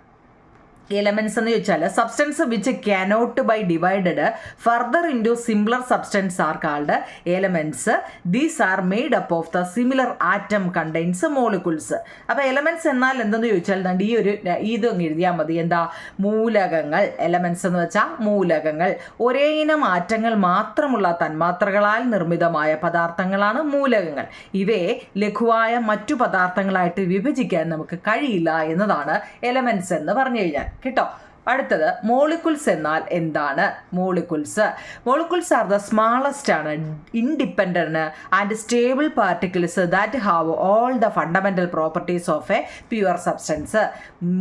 എലമെൻറ്റ്സ് എന്ന് ചോദിച്ചാൽ substance which cannot be divided further into simpler substance are called elements. These are made up of the similar atom contains molecules. അപ്പോൾ എലമെൻറ്റ്സ് എന്നാൽ എന്തെന്ന് ചോദിച്ചാൽ ഈ ഒരു ഇത് എഴുതിയാൽ മതി. എന്താ? മൂലകങ്ങൾ. എലമെൻറ്റ്സ് എന്ന് വെച്ചാൽ മൂലകങ്ങൾ. ഒരേ ഇനം ആറ്റങ്ങൾ മാത്രമുള്ള തന്മാത്രകളാൽ നിർമ്മിതമായ പദാർത്ഥങ്ങളാണ് മൂലകങ്ങൾ. ഇവയെ ലഘുവായ മറ്റു പദാർത്ഥങ്ങളായിട്ട് വിഭജിക്കാൻ നമുക്ക് കഴിയില്ല എന്നതാണ് എലമെൻറ്റ്സ് എന്ന് പറഞ്ഞു കഴിഞ്ഞാൽ കേട്ടോ. അടുത്തത് മോളിക്യൂൾസ് എന്നാൽ എന്താണ്? മോളിക്യൂൾസ് ആർ ദ സ്മാളസ്റ്റ് ആണ്, independent and stable particles that have all the fundamental properties of a pure substance.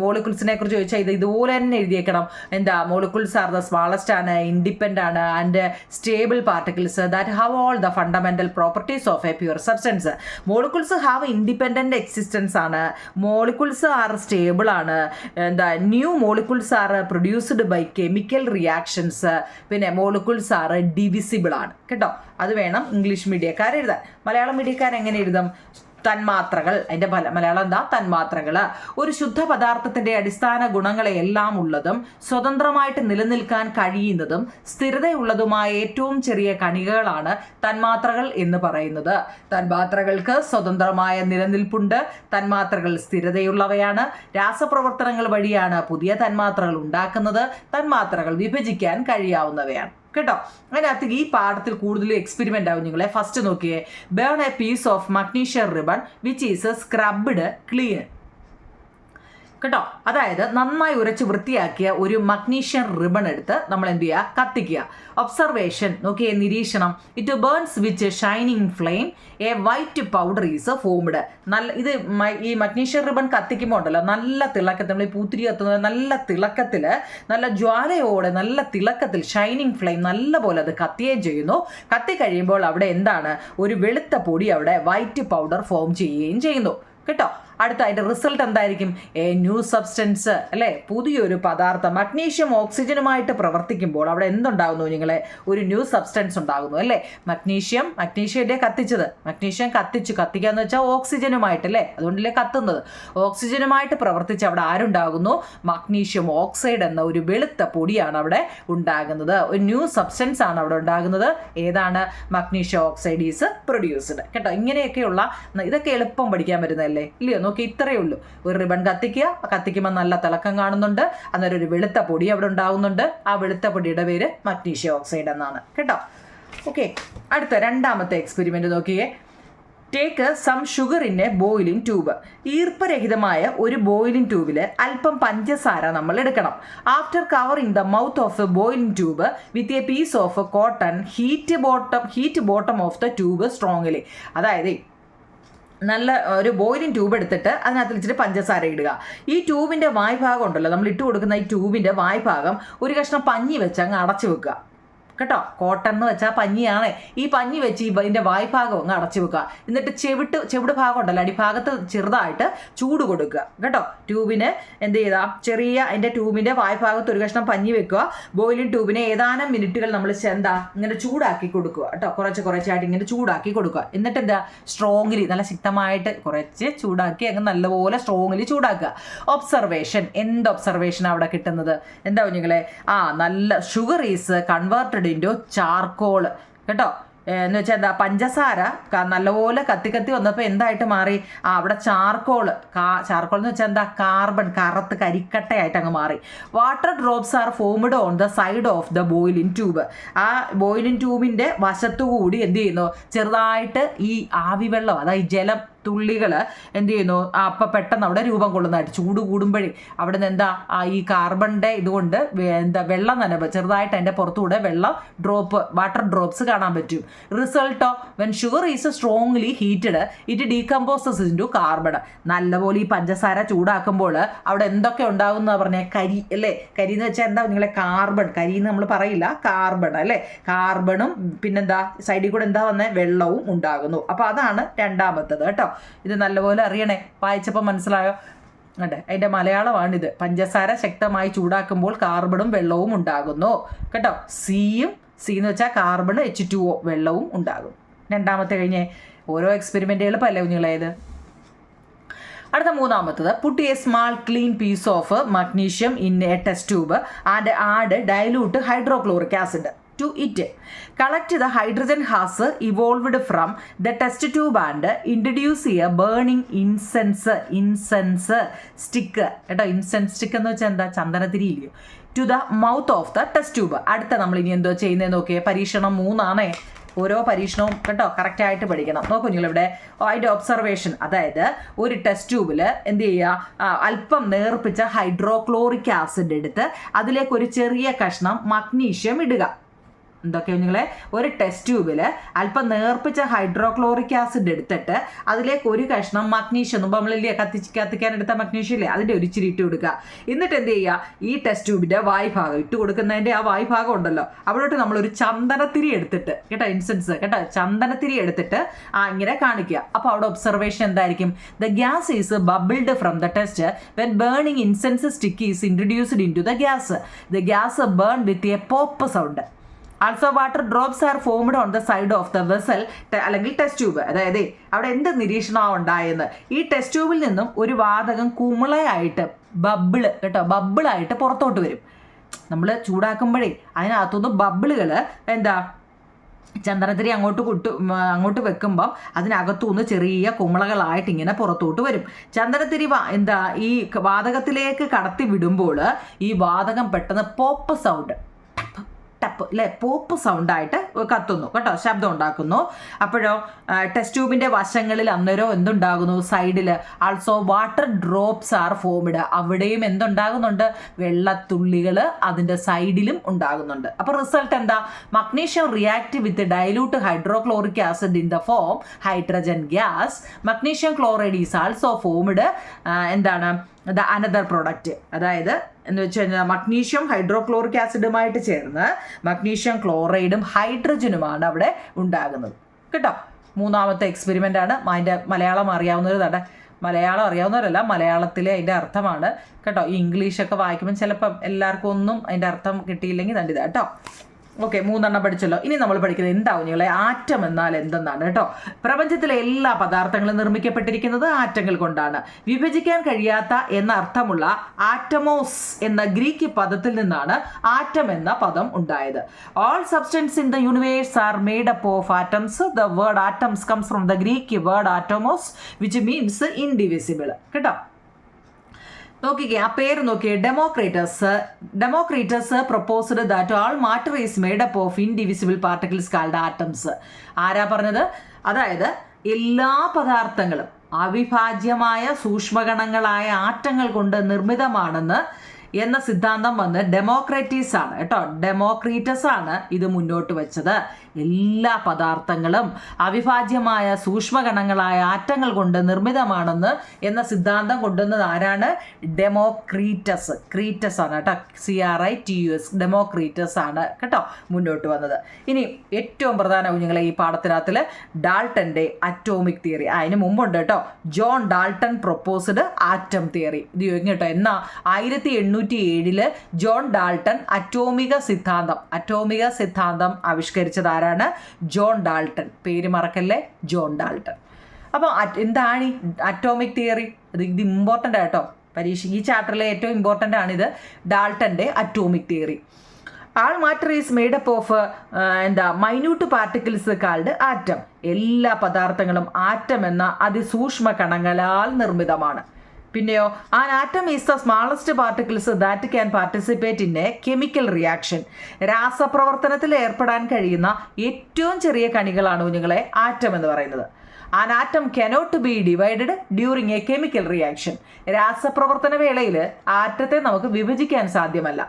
മോളിക്യൂൾസിനെ കുറിച്ച് ചോദിച്ചാൽ ഇത് ഇതുപോലെ തന്നെ എഴുതിയേക്കണം. എന്താ? മോളിക്യൂൾസ് ആർ ദ സ്മാളസ്റ്റ് ആണ്, ഇൻഡിപെൻഡന്റ് ആണ് and stable particles that have all the fundamental properties of a pure substance. Molecules have independent existence ആണ്, മോളിക്യൂൾസ് ആർ സ്റ്റേബിൾ ആണ്, എന്താ new molecules are produced by chemical reactions. പിന്നെ molecules R divisible ആണ് കേട്ടോ. അത് വേണം English മീഡിയക്കാർ എഴുതാൻ. മലയാളം മീഡിയക്കാർ എങ്ങനെ എഴുതാം? തന്മാത്രകൾ. അതിൻ്റെ മലയാളം എന്താ? തന്മാത്രകൾ. ഒരു ശുദ്ധ പദാർത്ഥത്തിൻ്റെ അടിസ്ഥാന ഗുണങ്ങളെല്ലാം ഉള്ളതും സ്വതന്ത്രമായിട്ട് നിലനിൽക്കാൻ കഴിയുന്നതും സ്ഥിരതയുള്ളതുമായ ഏറ്റവും ചെറിയ കണികകളാണ് തന്മാത്രകൾ എന്ന് പറയുന്നത്. തന്മാത്രകൾക്ക് സ്വതന്ത്രമായ നിലനിൽപ്പുണ്ട്. തന്മാത്രകൾ സ്ഥിരതയുള്ളവയാണ്. രാസപ്രവർത്തനങ്ങൾ വഴിയാണ് പുതിയ തന്മാത്രകൾ ഉണ്ടാക്കുന്നത്. തന്മാത്രകൾ വിഭജിക്കാൻ കഴിയാവുന്നവയാണ് കേട്ടോ. അതിനകത്ത് ഈ പാഠത്തിൽ കൂടുതൽ എക്സ്പെരിമെൻ്റ് ആവും നിങ്ങളെ. ഫസ്റ്റ് നോക്കിയേ, burn a piece of magnesium ribbon which is scrubbed clean കേട്ടോ. അതായത് നന്നായി ഉരച്ച് വൃത്തിയാക്കിയ ഒരു മഗ്നീഷ്യം റിബൺ എടുത്ത് നമ്മൾ എന്ത് ചെയ്യുക? കത്തിക്കുക. ഒബ്സർവേഷൻ നോക്കിയേ, നിരീക്ഷണം. It burns which shining flame A white powder is formed. ഇത് ഈ മഗ്നീഷ്യം റിബൺ കത്തിക്കുമ്പോൾ ഉണ്ടല്ലോ നല്ല തിളക്കത്തിൽ, നമ്മൾ ഈ പൂത്തിരി കത്തുന്നത് നല്ല തിളക്കത്തിൽ, നല്ല ജ്വാലയോടെ നല്ല തിളക്കത്തിൽ ഷൈനിങ് ഫ്ലെയിം നല്ല പോലെ അത് കത്തുകയും ചെയ്യുന്നു. കത്തിക്കഴിയുമ്പോൾ അവിടെ എന്താണ്? ഒരു വെളുത്ത പൊടി അവിടെ വൈറ്റ് പൗഡർ ഫോം ചെയ്യുകയും ചെയ്യുന്നു കേട്ടോ. അടുത്ത അതിൻ്റെ റിസൾട്ട് എന്തായിരിക്കും? എ ന്യൂ സബ്സ്റ്റൻസ് അല്ലേ, പുതിയൊരു പദാർത്ഥം. മഗ്നീഷ്യം ഓക്സിജനുമായിട്ട് പ്രവർത്തിക്കുമ്പോൾ അവിടെ എന്തുണ്ടാകുന്നു നിങ്ങളെ? ഒരു ന്യൂ സബ്സ്റ്റൻസ് ഉണ്ടാകുന്നു അല്ലേ. മഗ്നീഷ്യം കത്തിച്ചത്, മഗ്നീഷ്യം കത്തിക്കാന്ന് വെച്ചാൽ ഓക്സിജനുമായിട്ട് അല്ലേ, അതുകൊണ്ടല്ലേ കത്തുന്നത്. ഓക്സിജനുമായിട്ട് പ്രവർത്തിച്ച് അവിടെ ആരുണ്ടാകുന്നു? മഗ്നീഷ്യം ഓക്സൈഡ് എന്ന ഒരു വെളുത്ത പൊടിയാണ് അവിടെ ഉണ്ടാകുന്നത്. ഒരു ന്യൂ സബ്സ്റ്റൻസ് ആണ് അവിടെ ഉണ്ടാകുന്നത്. ഏതാണ്? മഗ്നീഷ്യം ഓക്സൈഡ് ഈസ് പ്രൊഡ്യൂസ്ഡ് കേട്ടോ. ഇങ്ങനെയൊക്കെയുള്ള ഇതൊക്കെ എളുപ്പം പഠിക്കാൻ പറ്റുന്നതല്ലേ, ഇല്ലയോ? നോക്കി, ഇത്രയേ ഉള്ളൂ. ഒരു റിബൺ കത്തിക്കുമ്പോൾ നല്ല തിളക്കം കാണുന്നുണ്ട്. അന്നേരം ഒരു വെളുത്ത പൊടി അവിടെ ഉണ്ടാകുന്നുണ്ട്. ആ വെളുത്ത പൊടിയുടെ പേര് മഗ്നീഷ്യം ഓക്സൈഡ് എന്നാണ് കേട്ടോ. ഓക്കെ, അടുത്ത രണ്ടാമത്തെ എക്സ്പെരിമെന്റ് നോക്കിയേ. Take some sugar in a boiling tube. ഈർപ്പരഹിതമായ ഒരു ബോയിലിംഗ് ട്യൂബിൽ അല്പം പഞ്ചസാര നമ്മൾ എടുക്കണം. After covering the mouth of a boiling tube with a piece of cotton, heat bottom of the tube strongly. അതായത് നല്ല ഒരു ബോയിലിംഗ് ട്യൂബ് എടുത്തിട്ട് അതിനകത്ത് ഇച്ചിരി പഞ്ചസാര ഇടുക. ഈ ട്യൂബിൻ്റെ വായ്ഭാഗം ഉണ്ടല്ലോ, നമ്മൾ ഇട്ട് കൊടുക്കുന്ന ഈ ട്യൂബിൻ്റെ വായ്ഭാഗം ഒരു കഷ്ണം പഞ്ഞി വെച്ച് അങ്ങ് അടച്ചു വെക്കുക കേട്ടോ. കോട്ടൺ എന്ന് വെച്ചാൽ പഞ്ഞിയാണ്. ഈ പഞ്ഞി വെച്ച് ഇതിൻ്റെ വായ്ഭാഗം അങ്ങ് അടച്ചു വെക്കുക. എന്നിട്ട് ചെവിട് ഭാഗം ഉണ്ടല്ലോ, അടിഭാഗത്ത് ചെറുതായിട്ട് ചൂട് കൊടുക്കുക കേട്ടോ. ട്യൂബിന് എന്ത് ചെയ്താൽ ചെറിയ അതിൻ്റെ ട്യൂബിൻ്റെ വായ്ഭാഗത്ത് ഒരു കഷ്ണം പഞ്ഞി വെക്കുക. ബോയിലിംഗ് ട്യൂബിനെ ഏതാനും മിനിറ്റുകൾ നമ്മൾ ഇങ്ങനെ ചൂടാക്കി കൊടുക്കുക കേട്ടോ. കുറച്ചായിട്ട് ഇങ്ങനെ ചൂടാക്കി കൊടുക്കുക. എന്നിട്ട് എന്താ? സ്ട്രോങ്ലി, നല്ല ശക്തമായിട്ട് കുറച്ച് ചൂടാക്കി അങ്ങ് നല്ലപോലെ സ്ട്രോങ്ലി ചൂടാക്കുക. ഒബ്സർവേഷൻ. എന്ത് ഒബ്സർവേഷനാണ് അവിടെ കിട്ടുന്നത്? എന്താ കുഞ്ഞുങ്ങളെ? നല്ല sugar is converted into charcoal കേട്ടോ. എന്ന് വെച്ചാൽ എന്താ? പഞ്ചസാര നല്ലപോലെ കത്തി വന്നപ്പോൾ എന്തായിട്ട് മാറി? അവിടെ ചാർക്കോൾ എന്ന് വെച്ചാൽ എന്താ? കാർബൺ, കറുത്ത് കരിക്കട്ടയായിട്ട് അങ്ങ് മാറി. Water drops are formed on the side of the boiling tube. ആ ബോയിലിംഗ് ട്യൂബിൻ്റെ വശത്തുകൂടി എന്ത് ചെയ്യുന്നു? ചെറുതായിട്ട് ഈ ആവിവെള്ളം, അതായത് ജലം തുള്ളികൾ എന്ത് ചെയ്യുന്നു? അപ്പം പെട്ടെന്ന് അവിടെ രൂപം കൊള്ളുന്നതായിട്ട് ചൂട് കൂടുമ്പോഴേ അവിടെ നിന്ന് എന്താ? ഈ കാർബണിൻ്റെ ഇതുകൊണ്ട് വെള്ളം നനവ് ചെറുതായിട്ട് അതിൻ്റെ പുറത്തുകൂടെ വാട്ടർ ഡ്രോപ്സ് കാണാൻ പറ്റും. റിസൾട്ടോ, when sugar is strongly heated it decomposes into carbon. നല്ലപോലെ ഈ പഞ്ചസാര ചൂടാക്കുമ്പോൾ അവിടെ എന്തൊക്കെ ഉണ്ടാകും എന്ന് പറഞ്ഞാൽ കരി അല്ലേ. കരി എന്ന് വെച്ചാൽ എന്താ നിങ്ങളെ? കാർബൺ. കരി എന്ന് നമ്മൾ പറയില്ല, കാർബൺ അല്ലേ. കാർബണും പിന്നെന്താ സൈഡിൽ കൂടെ എന്താ വന്നേ? വെള്ളവും ഉണ്ടാകുന്നു. അപ്പോൾ അതാണ് രണ്ടാമത്തത് കേട്ടോ. ഇത് നല്ലപോലെ അറിയണേ. വായിച്ചപ്പോൾ മനസ്സിലായോ? അതെ, അതിൻ്റെ മലയാളമാണിത്. പഞ്ചസാര ശക്തമായി ചൂടാക്കുമ്പോൾ കാർബണും വെള്ളവും ഉണ്ടാകുന്നു കേട്ടോ. സി എന്ന് വെച്ചാൽ കാർബൺ, H2O വെള്ളവും ഉണ്ടാകും. രണ്ടാമത്തെ കഴിഞ്ഞേ. ഓരോ എക്സ്പെരിമെൻ്റ് എളുപ്പമല്ലേ കുഞ്ഞുങ്ങളേത്? അടുത്ത മൂന്നാമത്തത് put a small clean piece of magnesium in a test tube and add dilute hydrochloric acid to it. Collect the hydrogen has evolved from the test tube and introduce a burning incense stick. കേട്ടോ, incense stick എന്ന് വെച്ചാൽ എന്താ, ചന്ദനത്തിരി ഇല്ലയോ, to the mouth of the test tube. അടുത്ത നമ്മൾ ഇനി എന്തോ ചെയ്യുന്നത് നോക്കിയേ, പരീക്ഷണം 3 ഓരോ പരീക്ഷണവും കേട്ടോ കറക്റ്റായിട്ട് പഠിക്കണം. നോക്കൂ നിങ്ങളിവിടെ അതിൻ്റെ ഒബ്സർവേഷൻ, അതായത് ഒരു ടെസ്റ്റ് ട്യൂബിൽ എന്ത് ചെയ്യുക, അല്പം നേർപ്പിച്ച ഹൈഡ്രോക്ലോറിക് ആസിഡ് എടുത്ത് അതിലേക്ക് ഒരു ചെറിയ കഷ്ണം മഗ്നീഷ്യം ഇടുക. എന്തൊക്കെയാണ് നിങ്ങളെ, ഒരു ടെസ്റ്റ് ട്യൂബിൽ അല്പം നേർപ്പിച്ച ഹൈഡ്രോക്ലോറിക് ആസിഡ് എടുത്തിട്ട് അതിലേക്ക് ഒരു കഷ്ണം മഗ്നീഷ്യം, മുമ്പ് നമ്മളില്ലേ കത്തിക്കാൻ എടുത്ത മഗ്നീഷ്യം ഇല്ലേ, അതിൻ്റെ ഒരു ഇച്ചിരി ഇട്ട് കൊടുക്കുക. എന്നിട്ട് എന്ത് ചെയ്യുക, ഈ ടെസ്റ്റ് ട്യൂബിൻ്റെ വായ്ഭാഗം ഇട്ട് കൊടുക്കുന്നതിൻ്റെ ആ വായ്ഭാഗം ഉണ്ടല്ലോ, അവിടോട്ട് നമ്മളൊരു ചന്ദനത്തിരി എടുത്തിട്ട് കേട്ടോ, ഇൻസെൻസ് കേട്ടോ, ചന്ദനത്തിരി എടുത്തിട്ട് ഇങ്ങനെ കാണിക്കുക. അപ്പോൾ അവിടെ ഒബ്സർവേഷൻ എന്തായിരിക്കും, the gas is bubbled from the test when burning incense stick is introduced into the gas. The gas burn with a pop sound. Also water drops are formed on the side of the vessel അല്ലെങ്കിൽ test tube. അതായത് അവിടെ എന്ത് നിരീക്ഷണമാണ് ഉണ്ടായെന്ന്, ഈ test ട്യൂബിൽ നിന്നും ഒരു വാതകം കുമിളയായിട്ട് ബബിളായിട്ട് പുറത്തോട്ട് വരും. നമ്മൾ ചൂടാക്കുമ്പോഴേ അതിനകത്തുനിന്ന് ബബിളുകൾ എന്താ, ചന്ദനത്തിരി അങ്ങോട്ട് വെക്കുമ്പം അതിനകത്തുനിന്ന് ചെറിയ കുമിളകളായിട്ട് ഇങ്ങനെ പുറത്തോട്ട് വരും. ചന്ദനത്തിരി എന്താ ഈ വാതകത്തിലേക്ക് കടത്തി വിടുമ്പോൾ ഈ വാതകം പെട്ടെന്ന് പോപ്പ് സൗണ്ട്, ടപ്പ് അല്ലേ, പോപ്പ് സൗണ്ടായിട്ട് കത്തുന്നു കേട്ടോ, ശബ്ദം ഉണ്ടാക്കുന്നു. അപ്പോഴോ ടെസ്റ്റ് ട്യൂബിൻ്റെ വശങ്ങളിൽ അന്നേരം എന്തുണ്ടാകുന്നു, സൈഡിൽ also water drops are formed. അവിടെയും എന്തുണ്ടാകുന്നുണ്ട്, വെള്ളത്തുള്ളികൾ അതിൻ്റെ സൈഡിലും ഉണ്ടാകുന്നുണ്ട്. അപ്പോൾ റിസൾട്ട് എന്താ, magnesium react with dilute hydrochloric acid in the form hydrogen gas. Magnesium chloride is also formed എന്താണ്, ദ അനദർ പ്രൊഡക്റ്റ്. അതായത് എന്ന് വെച്ച് കഴിഞ്ഞാൽ മഗ്നീഷ്യം ഹൈഡ്രോക്ലോറിക് ആസിഡുമായിട്ട് ചേർന്ന് മഗ്നീഷ്യം ക്ലോറൈഡും ഹൈഡ്രജനുമാണ് അവിടെ ഉണ്ടാകുന്നത് കേട്ടോ. മൂന്നാമത്തെ എക്സ്പെരിമെൻ്റ് ആണ്. അതിൻ്റെ മലയാളം അറിയാവുന്നവരല്ല, മലയാളത്തിലെ അതിൻ്റെ അർത്ഥമാണ് കേട്ടോ. ഈ ഇംഗ്ലീഷൊക്കെ വായിക്കുമ്പോൾ ചിലപ്പം എല്ലാവർക്കും ഒന്നും അതിൻ്റെ അർത്ഥം കിട്ടിയില്ലെങ്കിൽ തണ്ടിത കേട്ടോ. ഓക്കെ, 3 പഠിച്ചല്ലോ. ഇനി നമ്മൾ പഠിക്കുന്നത് എന്താവും നിങ്ങളെ, ആറ്റം എന്നാൽ എന്തെന്നാണ് കേട്ടോ. പ്രപഞ്ചത്തിലെ എല്ലാ പദാർത്ഥങ്ങളും നിർമ്മിക്കപ്പെട്ടിരിക്കുന്നത് ആറ്റങ്ങൾ കൊണ്ടാണ്. വിഭജിക്കാൻ കഴിയാത്ത എന്ന അർത്ഥമുള്ള ആറ്റമോസ് എന്ന ഗ്രീക്ക് പദത്തിൽ നിന്നാണ് ആറ്റം എന്ന പദം ഉണ്ടായത്. All substance in the universe are made up of atoms. The word atoms comes from the Greek word atomos which means indivisible കേട്ടോ. നോക്കിക്കേ, ആ പേര് നോക്കിയേ, Democritus proposed that all matter is made up of indivisible particles called atoms. ആരാ പറഞ്ഞത്, അതായത് എല്ലാ പദാർത്ഥങ്ങളും അവിഭാജ്യമായ സൂക്ഷ്മകണങ്ങളായ ആറ്റങ്ങൾ കൊണ്ട് നിർമ്മിതമാണെന്ന് എന്ന സിദ്ധാന്തം വന്ന് ഡെമോക്രറ്റീസ് ആണ് കേട്ടോ, ഡെമോക്രീറ്റസ് ആണ് ഇത് മുന്നോട്ട് വെച്ചത്. എല്ലാ പദാർത്ഥങ്ങളും അവിഭാജ്യമായ സൂക്ഷ്മകണങ്ങളായ ആറ്റങ്ങൾ കൊണ്ട് നിർമ്മിതമാണെന്ന് എന്ന സിദ്ധാന്തം കൊണ്ടുവന്നത് ആരാണ്, ക്രീറ്റസ് ആണ് കേട്ടോ, CRITUS, ഡെമോക്രീറ്റസ് ആണ് കേട്ടോ മുന്നോട്ട് വന്നത്. ഇനി ഏറ്റവും പ്രധാന കുഞ്ഞുങ്ങളെ ഈ പാഠത്തിനകത്തിൽ ഡാൾട്ടൻ്റെ അറ്റോമിക് തിയറി, അതിന് മുമ്പുണ്ട് കേട്ടോ, John Dalton proposed atom theory. ഇത് കേട്ടോ, എന്നാ 1807 ജോൺ ഡാൾട്ടൺ അറ്റോമിക സിദ്ധാന്തം ആവിഷ്കരിച്ചത് ആരാണ്, ജോൺ ഡാൾട്ടൺ. പേര് മറക്കല്ലേ, ജോൺ ഡാൾട്ടൺ. അപ്പോൾ എന്താണ് ഈ അറ്റോമിക് തിയറി, ഇത് ഇമ്പോർട്ടൻ്റ് ആട്ടോ, പരീക്ഷ ഈ ചാപ്റ്ററിലെ ഏറ്റവും ഇമ്പോർട്ടൻ്റ് ആണിത്, ഡാൾട്ടൻ്റെ atomic theory. All matter is made up of minute particles called atom. എല്ലാ പദാർത്ഥങ്ങളും ആറ്റം എന്ന അതിസൂക്ഷ്മ കണങ്ങളാൽ നിർമ്മിതമാണ്. പിന്നെയോ, an atom is the smallest particles that can participate in a chemical reaction. രാസപ്രവർത്തനത്തിൽ ഏർപ്പെടാൻ കഴിയുന്ന ഏറ്റവും ചെറിയ കണികളാണ് കുഞ്ഞുങ്ങളെ ആറ്റം എന്ന് പറയുന്നത്. An atom cannot be divided during a chemical reaction. രാസപ്രവർത്തന വേളയിൽ ആറ്റത്തെ നമുക്ക് വിഭജിക്കാൻ സാധ്യമല്ല.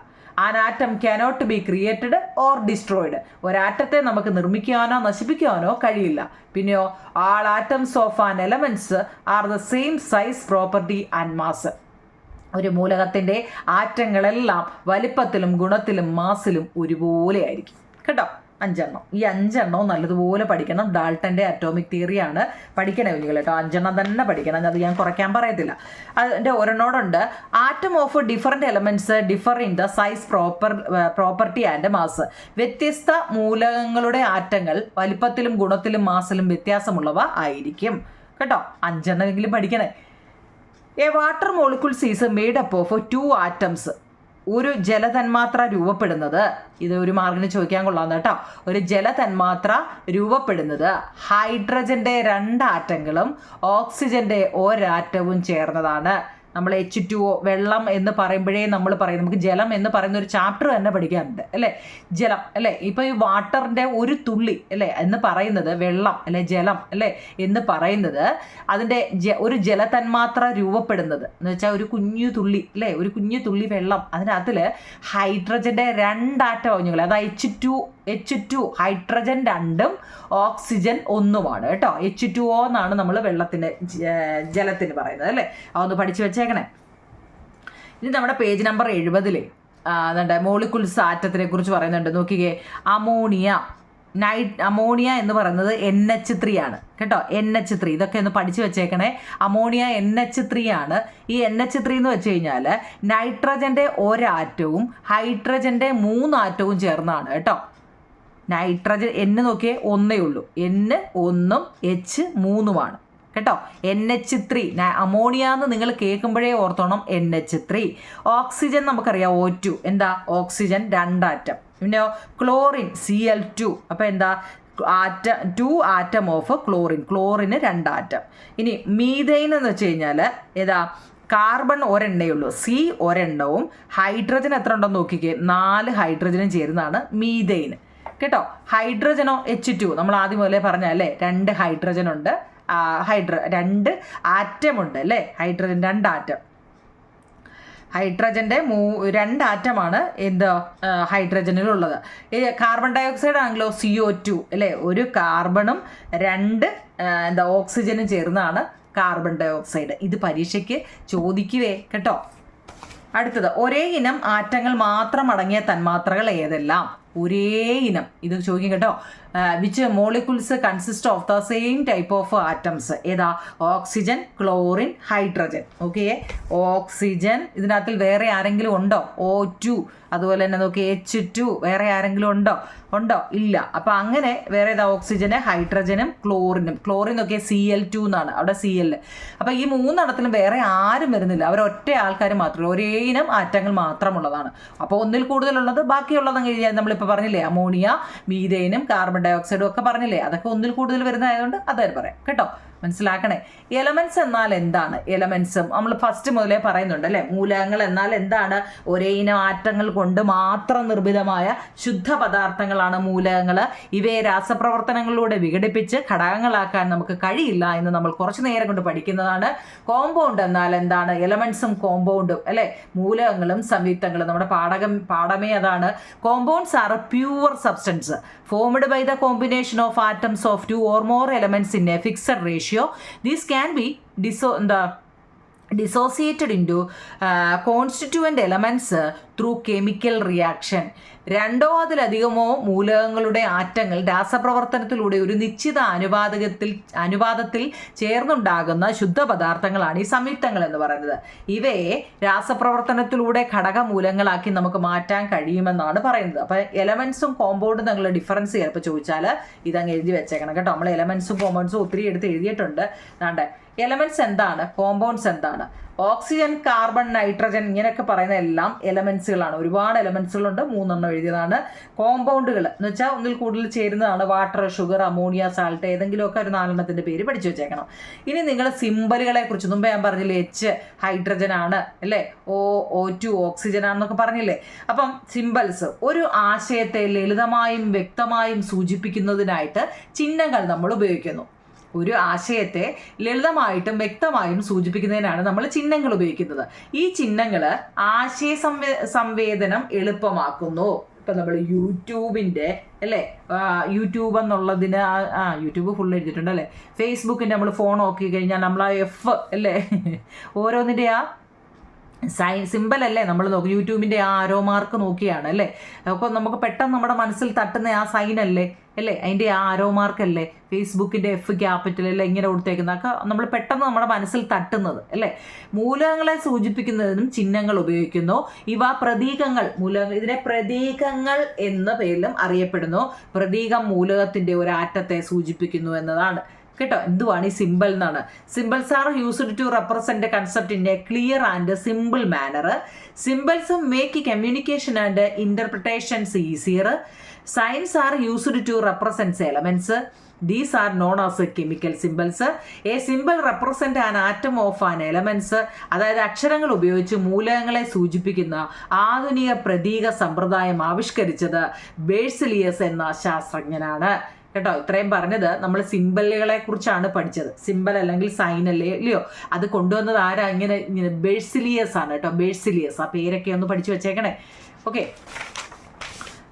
An atom cannot be created or destroyed. ഒരാറ്റത്തെ നമുക്ക് നിർമ്മിക്കാനോ നശിപ്പിക്കാനോ കഴിയില്ല. പിന്നെയോ, all atoms of an elements are the same size, property and mass. ഒരു മൂലകത്തിൻ്റെ ആറ്റങ്ങളെല്ലാം വലിപ്പത്തിലും ഗുണത്തിലും മാസിലും ഒരുപോലെ ആയിരിക്കും കേട്ടോ. 5 എണ്ണം. ഈ 5 എണ്ണവും നല്ലതുപോലെ പഠിക്കണം. ഡാൾട്ടൻ്റെ അറ്റോമിക് തിയറിയാണ് പഠിക്കണേ കുഞ്ഞുങ്ങൾ കേട്ടോ. 5 എണ്ണം തന്നെ പഠിക്കണം, അത് ഞാൻ കുറയ്ക്കാൻ പറയത്തില്ല. അതിൻ്റെ ഒരെണ്ണോടുണ്ട്, atom of different elements differ in the size, property and mass. വ്യത്യസ്ത മൂലകങ്ങളുടെ ആറ്റങ്ങൾ വലിപ്പത്തിലും ഗുണത്തിലും മാസിലും വ്യത്യാസമുള്ളവ ആയിരിക്കും കേട്ടോ. 5 എണ്ണമെങ്കിലും പഠിക്കണേ. A water molecules is made up of 2 atoms. ഒരു ജലതന്മാത്ര രൂപപ്പെടുന്നത്, ഇത് ഒരു മാർക്കിന് ചോദിക്കാൻ കൊള്ളാന്ന് കേട്ടോ, ഒരു ജലതന്മാത്ര രൂപപ്പെടുന്നത് ഹൈഡ്രജൻ്റെ 2 ആറ്റങ്ങളും ഓക്സിജൻ്റെ ഒരാറ്റവും ചേർന്നതാണ്. നമ്മൾ H2O വെള്ളം എന്ന് പറയുമ്പോഴേ നമ്മൾ പറയും, നമുക്ക് ജലം എന്ന് പറയുന്ന ഒരു ചാപ്റ്റർ തന്നെ പഠിക്കാറുണ്ട് അല്ലേ, ജലം അല്ലേ. ഇപ്പോൾ ഈ വാട്ടറിൻ്റെ ഒരു തുള്ളി അല്ലേ എന്ന് പറയുന്നത് വെള്ളം അല്ലെ ജലം അല്ലേ എന്ന് പറയുന്നത് അതിൻ്റെ ഒരു ജലതന്മാത്ര രൂപപ്പെടുന്നത് എന്ന് വെച്ചാൽ ഒരു കുഞ്ഞു തുള്ളി അല്ലേ, ഒരു കുഞ്ഞു തുള്ളി വെള്ളം, അതിനകത്തിൽ ഹൈഡ്രജൻ്റെ 2 ആറ്റം ഒഞ്ഞുകൾ, അതായത് H2 ഹൈഡ്രജൻ 2ഉം ഓക്സിജൻ 1ഉമാണ് കേട്ടോ. H2O എന്നാണ് നമ്മൾ വെള്ളത്തിന് ജലത്തിന് പറയുന്നത് അല്ലേ. അതൊന്ന് പഠിച്ചു വെച്ചേക്കണേ. ഇനി നമ്മുടെ പേജ് നമ്പർ 70 അതുണ്ട് മോളിക്യൂൾസ് ആറ്റത്തിനെ കുറിച്ച് പറയുന്നുണ്ട്. നോക്കിക്കേ, അമോണിയ എന്ന് പറയുന്നത് NH3 ആണ് കേട്ടോ. NH3 ഇതൊക്കെ ഒന്ന് പഠിച്ചു വെച്ചേക്കണേ. അമോണിയ NH3 ആണ്. ഈ NH3 എന്ന് വെച്ച് കഴിഞ്ഞാൽ നൈട്രജൻ്റെ 1 ആറ്റവും ഹൈഡ്രജൻ്റെ 3 ആറ്റവും ചേർന്നാണ് കേട്ടോ. നൈട്രജൻ N നോക്കിയേ 1 ഉള്ളൂ, N 1ഉം H 3ഉമാണ് കേട്ടോ. NH3 അമോണിയ എന്ന് നിങ്ങൾ കേൾക്കുമ്പോഴേ ഓർത്തോണം NH3. ഓക്സിജൻ നമുക്കറിയാം O2, എന്താ ഓക്സിജൻ 2 ആറ്റം. പിന്നെയോ ക്ലോറിൻ Cl2, അപ്പോൾ എന്താ 2 ആറ്റം ഓഫ് ക്ലോറിന് 2 ആറ്റം. ഇനി മീഥൈൻ എന്ന് വെച്ച് കഴിഞ്ഞാൽ ഏതാ കാർബൺ 1 എണ്ണയേ ഉള്ളൂ, C 1 എണ്ണവും ഹൈഡ്രജൻ എത്ര ഉണ്ടെന്ന് നോക്കിക്കേ, 4 ഹൈഡ്രജനും ചേരുന്നതാണ് മീഥൈൻ കേട്ടോ. ഹൈഡ്രജനോ H2 നമ്മൾ ആദ്യം മുതലേ പറഞ്ഞല്ലേ, 2 ഹൈഡ്രജൻ ഉണ്ട്, 2 ആറ്റം ഉണ്ട് അല്ലേ, ഹൈഡ്രജൻ 2 ആറ്റം. ഹൈഡ്രജൻ്റെ 2 ആറ്റമാണ് എന്ത് ഹൈഡ്രജനിലുള്ളത്. കാർബൺ ഡൈ ഓക്സൈഡ് ആണെങ്കിലോ CO2 അല്ലേ, ഒരു കാർബണും 2 ഓക്സിജനും ചേർന്നാണ് കാർബൺ ഡൈ ഓക്സൈഡ്. ഇത് പരീക്ഷയ്ക്ക് ചോദിക്കുവേ കേട്ടോ. അടുത്തത്, ഒരേ ഇനം ആറ്റങ്ങൾ മാത്രം അടങ്ങിയ തന്മാത്രകൾ ഏതെല്ലാം? ഒരേ ഇനം, ഇത് ചോദിക്കും കേട്ടോ. Which molecules consist of the same type of atoms? ഏതാ oxygen, chlorine, hydrogen. Okay, oxygen, ഇതിനകത്തിൽ വേറെ ആരെങ്കിലും ഉണ്ടോ? O2, അതുപോലെ തന്നെ നോക്കി H2, വേറെ ആരെങ്കിലും ഉണ്ടോ? ഇല്ല. അപ്പം അങ്ങനെ വേറെ ഏതാ ഓക്സിജന്, ഹൈഡ്രജനും ക്ലോറിൻ നോക്കിയ Cl2 എന്നാണ്, അവിടെ Cl. അപ്പം ഈ 3 വേറെ ആരും വരുന്നില്ല, അവരൊറ്റ ആൾക്കാർ മാത്രമേ, ഒരേ ഇനം ആറ്റങ്ങൾ മാത്രമുള്ളതാണ്. അപ്പോൾ ഒന്നിൽ കൂടുതലുള്ളത് ബാക്കിയുള്ളതെന്ന് കഴിഞ്ഞാൽ നമ്മളിപ്പോൾ പറഞ്ഞില്ലേ, അമോണിയ, മീഥൈനും കാർബൺ ഡൈ ഓക്സൈഡും ഒക്കെ പറഞ്ഞില്ലേ, അതൊക്കെ ഒന്നിൽ കൂടുതൽ വരുന്നതായതുകൊണ്ട് അതായത് പറയാം കേട്ടോ. മനസ്സിലാക്കണേ. എലമെന്റ്സ് എന്നാൽ എന്താണ്? എലമെന്റ്സും നമ്മൾ ഫസ്റ്റ് മുതലേ പറയുന്നുണ്ട് അല്ലേ. മൂലകങ്ങൾ എന്നാൽ എന്താണ്? ഒരേ ഇനം ആറ്റങ്ങൾ കൊണ്ട് മാത്രം നിർമ്മിതമായ ശുദ്ധ പദാർത്ഥങ്ങളാണ് മൂലകങ്ങൾ. ഇവയെ രാസപ്രവർത്തനങ്ങളിലൂടെ വിഘടിപ്പിച്ച് ഘടകങ്ങളാക്കാൻ നമുക്ക് കഴിയില്ല എന്ന് നമ്മൾ കുറച്ച് നേരം കൊണ്ട് പഠിക്കുന്നതാണ്. കോമ്പൗണ്ട് എന്നാൽ എന്താണ്? എലമെന്റ്സും കോമ്പൗണ്ടും അല്ലേ, മൂലകങ്ങളും സംയുക്തങ്ങളും. നമ്മുടെ പാഠമേ അതാണ്. Compounds R pure substance formed by the combination of atoms of 2 or more elements in a fixed ratio. These can be dissociated into constituent elements through chemical reaction. 2 അതിലധികമോ മൂലകങ്ങളുടെ ആറ്റങ്ങൾ രാസപ്രവർത്തനത്തിലൂടെ ഒരു നിശ്ചിത അനുപാതത്തിൽ ചേർന്നുണ്ടാകുന്ന ശുദ്ധ പദാർത്ഥങ്ങളാണ് ഈ സംയുക്തങ്ങൾ എന്ന് പറയുന്നത്. ഇവയെ രാസപ്രവർത്തനത്തിലൂടെ ഘടകമൂലങ്ങളാക്കി നമുക്ക് മാറ്റാൻ കഴിയുമെന്നാണ് പറയുന്നത്. അപ്പോൾ എലമെന്റ്സും കോമ്പൗണ്ടും തമ്മിലുള്ള ഡിഫറൻസ് ചിലപ്പോൾ ചോദിച്ചാൽ ഇതങ്ങ് എഴുതി വെച്ചേക്കണം കേട്ടോ. നമ്മൾ എലമെന്റ്സും കോമ്പൗണ്ട്സും ഒത്തിരി എടുത്ത് എഴുതിയിട്ടുണ്ട്. അതാണ്ട് എലമെന്റ്സ് എന്താണ്, കോമ്പൗണ്ട്സ് എന്താണ്? ഓക്സിജൻ, കാർബൺ, നൈട്രജൻ ഇങ്ങനെയൊക്കെ പറയുന്ന എല്ലാം എലമെന്റ്സുകളാണ്. ഒരുപാട് എലമെന്റ്സുകളുണ്ട്, 3 എഴുതിയതാണ്. കോമ്പൗണ്ടുകൾ എന്ന് വെച്ചാൽ ഒന്നിൽ കൂടുതൽ ചേരുന്നതാണ്. വാട്ടർ, ഷുഗർ, അമോണിയ, സാൾട്ട്, ഏതെങ്കിലുമൊക്കെ ഒരു 4 പേര് പഠിച്ചു വെച്ചേക്കണം. ഇനി നിങ്ങൾ സിമ്പലുകളെ കുറിച്ച് മുമ്പ് ഞാൻ പറഞ്ഞില്ലേ, H ഹൈഡ്രജൻ ആണ് അല്ലേ, O2 ഓക്സിജൻ ആണെന്നൊക്കെ പറഞ്ഞില്ലേ. അപ്പം സിമ്പൽസ് ഒരു ആശയത്തെ ലളിതമായും വ്യക്തമായും സൂചിപ്പിക്കുന്നതിനായിട്ട് ചിഹ്നങ്ങൾ നമ്മൾ ഉപയോഗിക്കുന്നു. ഒരു ആശയത്തെ ലളിതമായിട്ടും വ്യക്തമായും സൂചിപ്പിക്കുന്നതിനാണ് നമ്മൾ ചിഹ്നങ്ങൾ ഉപയോഗിക്കുന്നത്. ഈ ചിഹ്നങ്ങൾ ആശയ സംവേദനം എളുപ്പമാക്കുന്നു. ഇപ്പം നമ്മൾ യൂട്യൂബിൻ്റെ അല്ലേ, യൂട്യൂബ് എന്നുള്ളതിന് യൂട്യൂബ് ഫുൾ എഴുതിയിട്ടുണ്ട് അല്ലേ. ഫേസ്ബുക്കിൻ്റെ നമ്മൾ ഫോൺ നോക്കി കഴിഞ്ഞാൽ നമ്മൾ ആ F അല്ലേ, ഓരോന്നിൻ്റെ ആ സിമ്പൽ അല്ലേ നമ്മൾ നോക്കി. യൂട്യൂബിൻ്റെ ആ ആരോ മാർക്ക് നോക്കിയാണ് അല്ലേ, അപ്പോൾ നമുക്ക് പെട്ടെന്ന് നമ്മുടെ മനസ്സിൽ തട്ടുന്ന ആ സൈൻ അല്ലേ അതിൻ്റെ ആ ആരോ മാർക്കല്ലേ. ഫേസ്ബുക്കിൻ്റെ F ക്യാപിറ്റൽ അല്ലേ ഇങ്ങനെ കൊടുത്തേക്കുന്നതൊക്കെ നമ്മൾ പെട്ടെന്ന് നമ്മുടെ മനസ്സിൽ തട്ടുന്നത് അല്ലേ. മൂലകങ്ങളെ സൂചിപ്പിക്കുന്നതിനും ചിഹ്നങ്ങൾ ഉപയോഗിക്കുന്നു. ഇവ പ്രതീകങ്ങൾ, ഇതിനെ പ്രതീകങ്ങൾ എന്ന പേരിലും അറിയപ്പെടുന്നു. പ്രതീകം മൂലകത്തിൻ്റെ ഒരു ആറ്റത്തെ സൂചിപ്പിക്കുന്നു എന്നതാണ്. കേട്ടോ. എന്തുവാണ് ഈ സിമ്പിൾ എന്നാണ്. Symbols are used to represent concept in a clear and simple manner. Symbols make communication and interpretations easier. Signs are used to represent elements. These are known as chemical symbols. A symbol represent an atom of an elements. അതായത് അക്ഷരങ്ങൾ ഉപയോഗിച്ച് മൂലകങ്ങളെ സൂചിപ്പിക്കുന്ന ആധുനിക പ്രതീക സമ്പ്രദായം ആവിഷ്കരിച്ചത് ബേഴ്സിലിയസ് എന്ന ശാസ്ത്രജ്ഞനാണ്. കേട്ടോ. ഇത്രയും പറഞ്ഞത് നമ്മൾ സിമ്പലുകളെ കുറിച്ചാണ് പഠിച്ചത്. സിമ്പൽ അല്ലെങ്കിൽ സൈൻ അല്ലയോ, അത് കൊണ്ടുവന്നത് ആരാ? ഇങ്ങനെ ബേഴ്സിലിയസ് ആണ് കേട്ടോ. ബേഴ്സിലിയസ്. ആ പേരൊക്കെ ഒന്ന് പഠിച്ചു വെച്ചേക്കണേ. ഓക്കെ.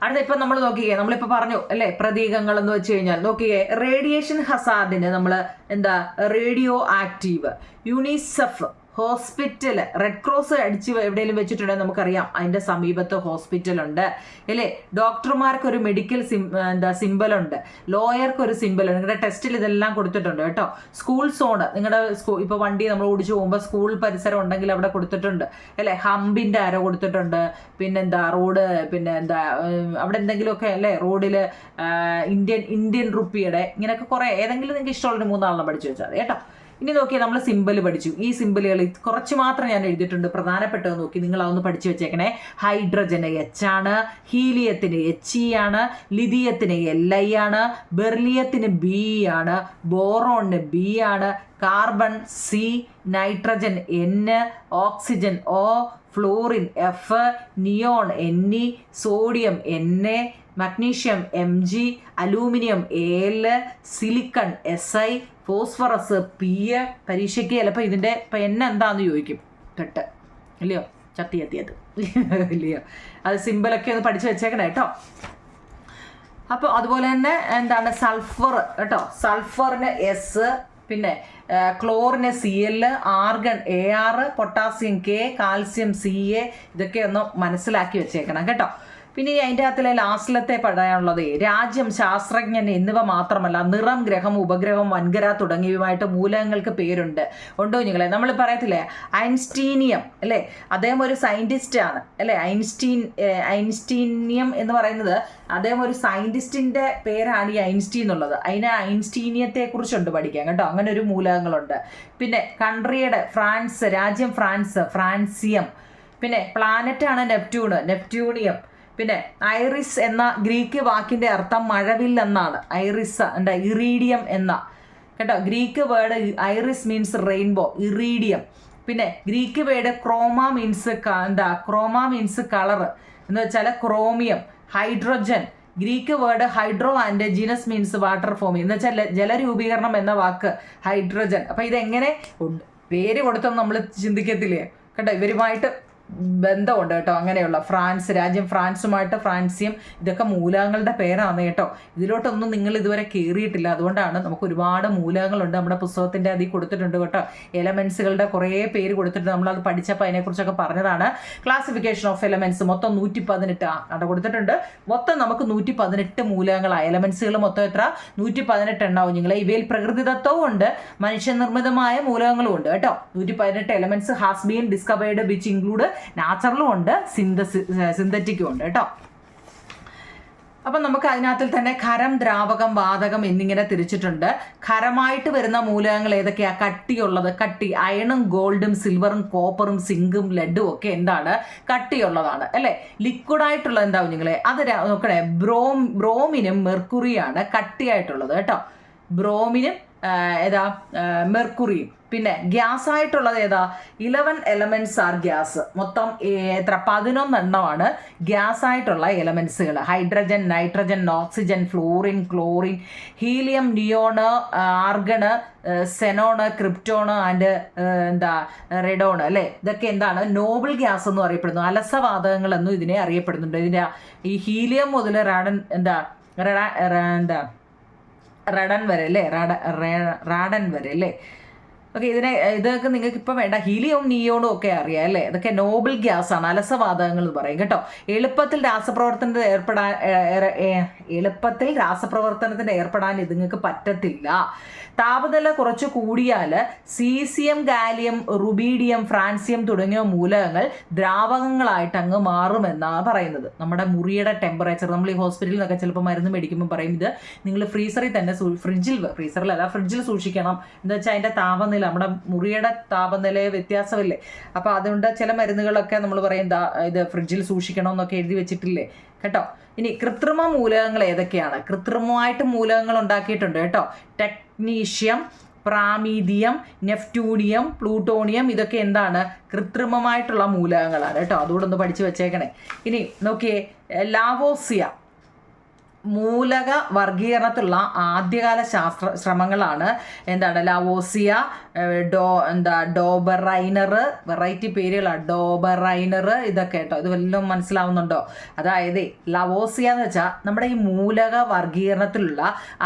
അടുത്ത ഇപ്പം നമ്മൾ നോക്കിക്കേ, നമ്മളിപ്പോൾ പറഞ്ഞു അല്ലേ പ്രതീകങ്ങൾ എന്ന് വെച്ച് കഴിഞ്ഞാൽ നോക്കിക്കേ, റേഡിയേഷൻ ഹസാർഡിന് നമ്മൾ എന്താ radio active, UNICEF, hospital, red cross അടിച്ച് എവിടെയെങ്കിലും വെച്ചിട്ടുണ്ടെങ്കിൽ നമുക്കറിയാം അതിൻ്റെ സമീപത്ത് ഹോസ്പിറ്റലുണ്ട് അല്ലേ. ഡോക്ടർമാർക്ക് ഒരു മെഡിക്കൽ സിമ്പലുണ്ട്, ലോയർക്ക് ഒരു സിമ്പലുണ്ട്. നിങ്ങളുടെ ടെസ്റ്റിൽ ഇതെല്ലാം കൊടുത്തിട്ടുണ്ട് കേട്ടോ. സ്കൂൾ സോണ്, നിങ്ങളുടെ ഇപ്പോൾ വണ്ടി നമ്മൾ ഓടിച്ചു പോകുമ്പോൾ സ്കൂൾ പരിസരം ഉണ്ടെങ്കിൽ അവിടെ കൊടുത്തിട്ടുണ്ട് അല്ലേ. ഹമ്പിൻ്റെ അര കൊടുത്തിട്ടുണ്ട്. പിന്നെന്താ റോഡ്, പിന്നെ എന്താ അവിടെ എന്തെങ്കിലുമൊക്കെ അല്ലേ റോഡിൽ ഇന്ത്യൻ റുപ്പിയുടെ ഇങ്ങനെയൊക്കെ കുറേ ഏതെങ്കിലും നിങ്ങൾക്ക് ഇഷ്ടമുള്ളൊരു 3 പഠിച്ചു വെച്ചാൽ കേട്ടോ. ഇനി നോക്കിയാൽ നമ്മൾ സിമ്പിൾ പഠിച്ചു. ഈ സിമ്പിളുകൾ കുറച്ച് മാത്രം ഞാൻ എഴുതിയിട്ടുണ്ട്, പ്രധാനപ്പെട്ടത് നോക്കി നിങ്ങൾ അതൊന്ന് പഠിച്ചു വെച്ചേക്കണേ. ഹൈഡ്രജന് എച്ച് ആണ്, ഹീലിയത്തിന് HE ആണ്, ലിഥിയത്തിന് LI ആണ്, ബെർലിയത്തിന് BE ആണ്, ബോറോണിന് B ആണ്, carbon C, nitrogen N, oxygen O, fluorine F, neon Ne, sodium Na, magnesium Mg, aluminium Al, silicon Si, phosphorus P. പരീക്ഷയ്ക്ക് ചിലപ്പോൾ ഇതിൻ്റെ ഇപ്പം എന്താണെന്ന് ചോദിക്കും. കെട്ട് ഇല്ലയോ, ചത്തി എത്തിയത് ഇല്ലയോ. അത് സിമ്പിളൊക്കെ ഒന്ന് പഠിച്ചു വെച്ചേക്കണേ കേട്ടോ. അപ്പോൾ അതുപോലെ തന്നെ എന്താണ് സൾഫർ കേട്ടോ. സൾഫറിന് S, പിന്നെ ക്ലോറിന് Cl, argon Ar, potassium K, calcium Ca. ഇതൊക്കെ ഒന്ന് മനസ്സിലാക്കി വെച്ചേക്കണം കേട്ടോ. പിന്നെ അതിൻ്റെ അകത്തിലെ ലാസ്റ്റിലത്തെ പറയാനുള്ളത് രാജ്യം, ശാസ്ത്രജ്ഞൻ എന്നിവ മാത്രമല്ല നിറം, ഗ്രഹം, ഉപഗ്രഹം, വൻകര തുടങ്ങിയവയുമായിട്ട് മൂലകങ്ങൾക്ക് പേരുണ്ട്. ഉണ്ടോ നിങ്ങളെ? നമ്മൾ പറയത്തില്ലേ ഐൻസ്റ്റീനിയം അല്ലേ, അദ്ദേഹം ഒരു സയൻറ്റിസ്റ്റ് ആണ് അല്ലേ. ഐൻസ്റ്റീനിയം എന്ന് പറയുന്നത് അദ്ദേഹം ഒരു സയൻറ്റിസ്റ്റിൻ്റെ പേരാണ് ഈ ഐൻസ്റ്റീൻ എന്നുള്ളത്. അതിന് ഐൻസ്റ്റീനിയത്തെ കുറിച്ചുണ്ട് പഠിക്കാൻ കേട്ടോ. അങ്ങനെ ഒരു മൂലകങ്ങളുണ്ട്. പിന്നെ കൺട്രിയുടെ ഫ്രാൻസ്, രാജ്യം ഫ്രാൻസ്, ഫ്രാൻസിയം. പിന്നെ പ്ലാനറ്റാണ് നെപ്റ്റ്യൂണിയം. പിന്നെ ഐറിസ് എന്ന ഗ്രീക്ക് വാക്കിൻ്റെ അർത്ഥം മഴവിൽ എന്നാണ്. ഐറിസ് എന്താ ഇറീഡിയം എന്ന കേട്ടോ. Greek word iris means rainbow, iridium. പിന്നെ Greek word chroma means colour എന്ന് വെച്ചാൽ chromium. Hydrogen, Greek word hydro and genes means water forming എന്ന് വെച്ചാൽ ജലരൂപീകരണം എന്ന വാക്ക് ഹൈഡ്രോജൻ. അപ്പം ഇതെങ്ങനെ പേര് കൊടുത്തൊന്നും നമ്മൾ ചിന്തിക്കത്തില്ലേ കേട്ടോ. ഇവരുമായിട്ട് ബന്ധമുണ്ട് കേട്ടോ. അങ്ങനെയുള്ള ഫ്രാൻസ്, രാജ്യം ഫ്രാൻസുമായിട്ട് ഫ്രാൻസിയം, ഇതൊക്കെ മൂലകങ്ങളുടെ പേരാണ് കേട്ടോ. ഇതിലോട്ടൊന്നും നിങ്ങൾ ഇതുവരെ കയറിയിട്ടില്ല. അതുകൊണ്ടാണ് നമുക്ക് ഒരുപാട് മൂലകങ്ങളുണ്ട് നമ്മുടെ പുസ്തകത്തിൻ്റെ അതിൽ കൊടുത്തിട്ടുണ്ട് കേട്ടോ. എലമെൻസുകളുടെ കുറേ പേര് കൊടുത്തിട്ടുണ്ട്. നമ്മളത് പഠിച്ചപ്പോൾ അതിനെക്കുറിച്ചൊക്കെ പറഞ്ഞതാണ്. ക്ലാസിഫിക്കേഷൻ ഓഫ് എലമെൻറ്റ്സ് മൊത്തം 118 അവിടെ കൊടുത്തിട്ടുണ്ട്. മൊത്തം നമുക്ക് 118 മൂലകങ്ങളാണ്. എലമെൻസുകൾ മൊത്തം എത്ര? 118 എണ്ണാവും നിങ്ങളെ. ഇവയിൽ പ്രകൃതിദത്തവും ഉണ്ട്, മനുഷ്യനിർമ്മിതമായ മൂലകങ്ങളും ഉണ്ട് കേട്ടോ. 118 elements has been discovered which include നാച്ചുറലും ഉണ്ട്, സിന്തറ്റിക്കും ഉണ്ട് കേട്ടോ. അപ്പം നമുക്ക് അതിനകത്തിൽ തന്നെ ഖരം, ദ്രാവകം, വാതകം എന്നിങ്ങനെ തിരിച്ചിട്ടുണ്ട്. ഖരമായിട്ട് വരുന്ന മൂലകങ്ങൾ ഏതൊക്കെയാ? കട്ടിയുള്ളത്, അയണും ഗോൾഡും സിൽവറും കോപ്പറും സിങ്കും ലെഡും ഒക്കെ എന്താണ്? കട്ടിയുള്ളതാണ് അല്ലേ. ലിക്വിഡായിട്ടുള്ളത് എന്താവും നിങ്ങളെ? അത് നോക്കണേ. ബ്രോമിനും മെർക്കുറിയാണ് കട്ടിയായിട്ടുള്ളത് കേട്ടോ. ബ്രോമിനും മെർക്കുറിയും. പിന്നെ ഗ്യാസ് ആയിട്ടുള്ളത് ഏതാ? 11 എലമെന്റ്സ് ആർ ഗ്യാസ്. മൊത്തം 11 എണ്ണമാണ് ഗ്യാസ് ആയിട്ടുള്ള എലമെന്റ്സുകൾ. Hydrogen, nitrogen, oxygen, fluorine, chlorine, helium, neon, argon, xenon, krypton and radon അല്ലേ. ഇതൊക്കെ എന്താണ്? നോബിൾ ഗ്യാസ് എന്നും അറിയപ്പെടുന്നു. അലസവാതകങ്ങൾ എന്നും ഇതിനെ അറിയപ്പെടുന്നുണ്ട്. ഇതിൻ്റെ ഈ ഹീലിയം മുതൽ റാഡൻ വരെ അല്ലേ, റാഡൻ വരെ അല്ലേ. ഓക്കെ, ഇതൊക്കെ നിങ്ങൾക്ക് ഇപ്പം വേണ്ട. ഹീലിയവും നിയോണും ഒക്കെ അറിയാം അല്ലേ? ഇതൊക്കെ നോബിൾ ഗ്യാസ് ആണ്, അലസവാതകങ്ങൾ എന്ന് പറയും കേട്ടോ. എളുപ്പത്തിൽ രാസപ്രവർത്തനത്തിന് ഏർപ്പെടാൻ ഇത് നിങ്ങൾക്ക് പറ്റത്തില്ല. താപനില കുറച്ച് കൂടിയാൽ സീസിയം, ഗാലിയം, റുബീഡിയം, ഫ്രാൻസിയം തുടങ്ങിയ മൂലകങ്ങൾ ദ്രാവകങ്ങളായിട്ട് അങ്ങ് മാറുമെന്നാണ് പറയുന്നത്. നമ്മുടെ മുറിയുടെ ടെമ്പറേച്ചർ, നമ്മൾ ഈ ഹോസ്പിറ്റലിൽ നിന്നൊക്കെ ചിലപ്പോൾ മരുന്ന് മേടിക്കുമ്പോൾ പറയും ഇത് നിങ്ങൾ ഫ്രീസറിൽ തന്നെ ഫ്രിഡ്ജിൽ സൂക്ഷിക്കണം. എന്താ വെച്ചാൽ അതിൻ്റെ താപനില, നമ്മുടെ മുറിയുടെ താപനില വ്യത്യാസമില്ലേ. അപ്പോൾ അതുകൊണ്ട് ചില മരുന്നുകളൊക്കെ നമ്മൾ പറയും ഇത് ഫ്രിഡ്ജിൽ സൂക്ഷിക്കണം എന്നൊക്കെ എഴുതി വെച്ചിട്ടില്ലേ കേട്ടോ. ഇനി കൃത്രിമ മൂലകങ്ങൾ ഏതൊക്കെയാണ്? കൃത്രിമമായിട്ട് മൂലകങ്ങൾ ഉണ്ടാക്കിയിട്ടുണ്ട് കേട്ടോ. ടെക്നീഷ്യം, പ്രാമീഡിയം, നെപ്റ്റ്യൂണിയം, പ്ലൂട്ടോണിയം, ഇതൊക്കെ എന്താണ്? കൃത്രിമമായിട്ടുള്ള മൂലകങ്ങളാണ് കേട്ടോ. അതുകൂടെ ഒന്ന് പഠിച്ചു വെച്ചേക്കണേ. ഇനി നോക്കിയേ, ലാവോസിയ മൂലക വർഗീകരണത്തിലുള്ള ആദ്യകാല ശ്രമങ്ങളാണ് എന്താണ്? ലാവോസിയ, ഡോബറൈനർ, വെറൈറ്റി പേരുകളാണ്. ഡോബറൈനർ ഇതൊക്കെ കേട്ടോ. ഇത് വല്ലതും മനസ്സിലാവുന്നുണ്ടോ? അതായത് ലാവോസിയ എന്ന് വെച്ചാൽ നമ്മുടെ ഈ മൂലക വർഗീകരണത്തിലുള്ള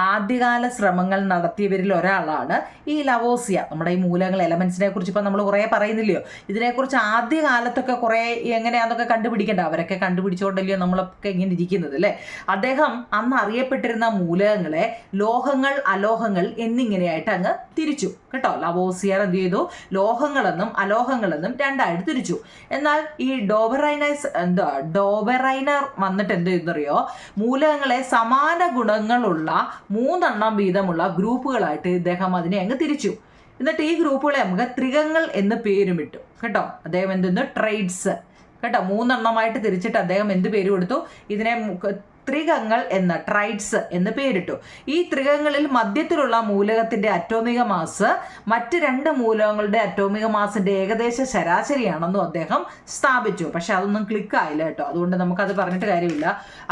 ആദ്യകാല ശ്രമങ്ങൾ നടത്തിയവരിൽ ഒരാളാണ് ഈ ലാവോസിയ. നമ്മുടെ ഈ മൂലകങ്ങൾ, എലമെന്റ്സിനെ കുറിച്ച് ഇപ്പം നമ്മൾ കുറേ പറയുന്നില്ലയോ. ഇതിനെക്കുറിച്ച് ആദ്യകാലത്തൊക്കെ കുറേ എങ്ങനെയാണെന്നൊക്കെ കണ്ടുപിടിക്കണ്ട. അവരൊക്കെ കണ്ടുപിടിച്ചുകൊണ്ടല്ലയോ നമ്മളൊക്കെ ഇങ്ങനെ ഇരിക്കുന്നത് അല്ലേ. അദ്ദേഹം അന്ന് അറിയപ്പെട്ടിരുന്ന മൂലകങ്ങളെ ലോഹങ്ങൾ, അലോഹങ്ങൾ എന്നിങ്ങനെയായിട്ട് അങ്ങ് തിരിച്ചു കേട്ടോ. ലാവോസിയർ എന്ത് ചെയ്തു? ലോഹങ്ങളെന്നും അലോഹങ്ങളെന്നും രണ്ടായിട്ട് തിരിച്ചു. എന്നാൽ ഈ ഡോബറൈനർ വന്നിട്ട് എന്ത് ചെയ്യുന്നറിയോ? മൂലകങ്ങളെ സമാന ഗുണങ്ങളുള്ള 3 വീതമുള്ള ഗ്രൂപ്പുകളായിട്ട് ഇദ്ദേഹം അതിനെ അങ്ങ് തിരിച്ചു. എന്നിട്ട് ഈ ഗ്രൂപ്പുകളെ നമുക്ക് ത്രികങ്ങൾ എന്ന് പേരുമിട്ടു കേട്ടോ. അദ്ദേഹം എന്തെന്ന്? ട്രൈഡ്സ് കേട്ടോ. 3 തിരിച്ചിട്ട് അദ്ദേഹം എന്ത് പേര് കൊടുത്തു? ഇതിനെ ത്രികങ്ങൾ എന്ന ട്രൈഡ്സ് എന്ന് പേരിട്ടു. ഈ ത്രികങ്ങളിൽ മധ്യത്തിലുള്ള മൂലകത്തിന്റെ അറ്റോമിക മാസ് മറ്റ് 2 മൂലകങ്ങളുടെ അറ്റോമിക മാസിന്റെ ഏകദേശ ശരാശരിയാണെന്നും അദ്ദേഹം സ്ഥാപിച്ചു. പക്ഷെ അതൊന്നും ക്ലിക്കായില്ല കേട്ടോ. അതുകൊണ്ട് നമുക്കത് പറഞ്ഞിട്ട് കാര്യമില്ല.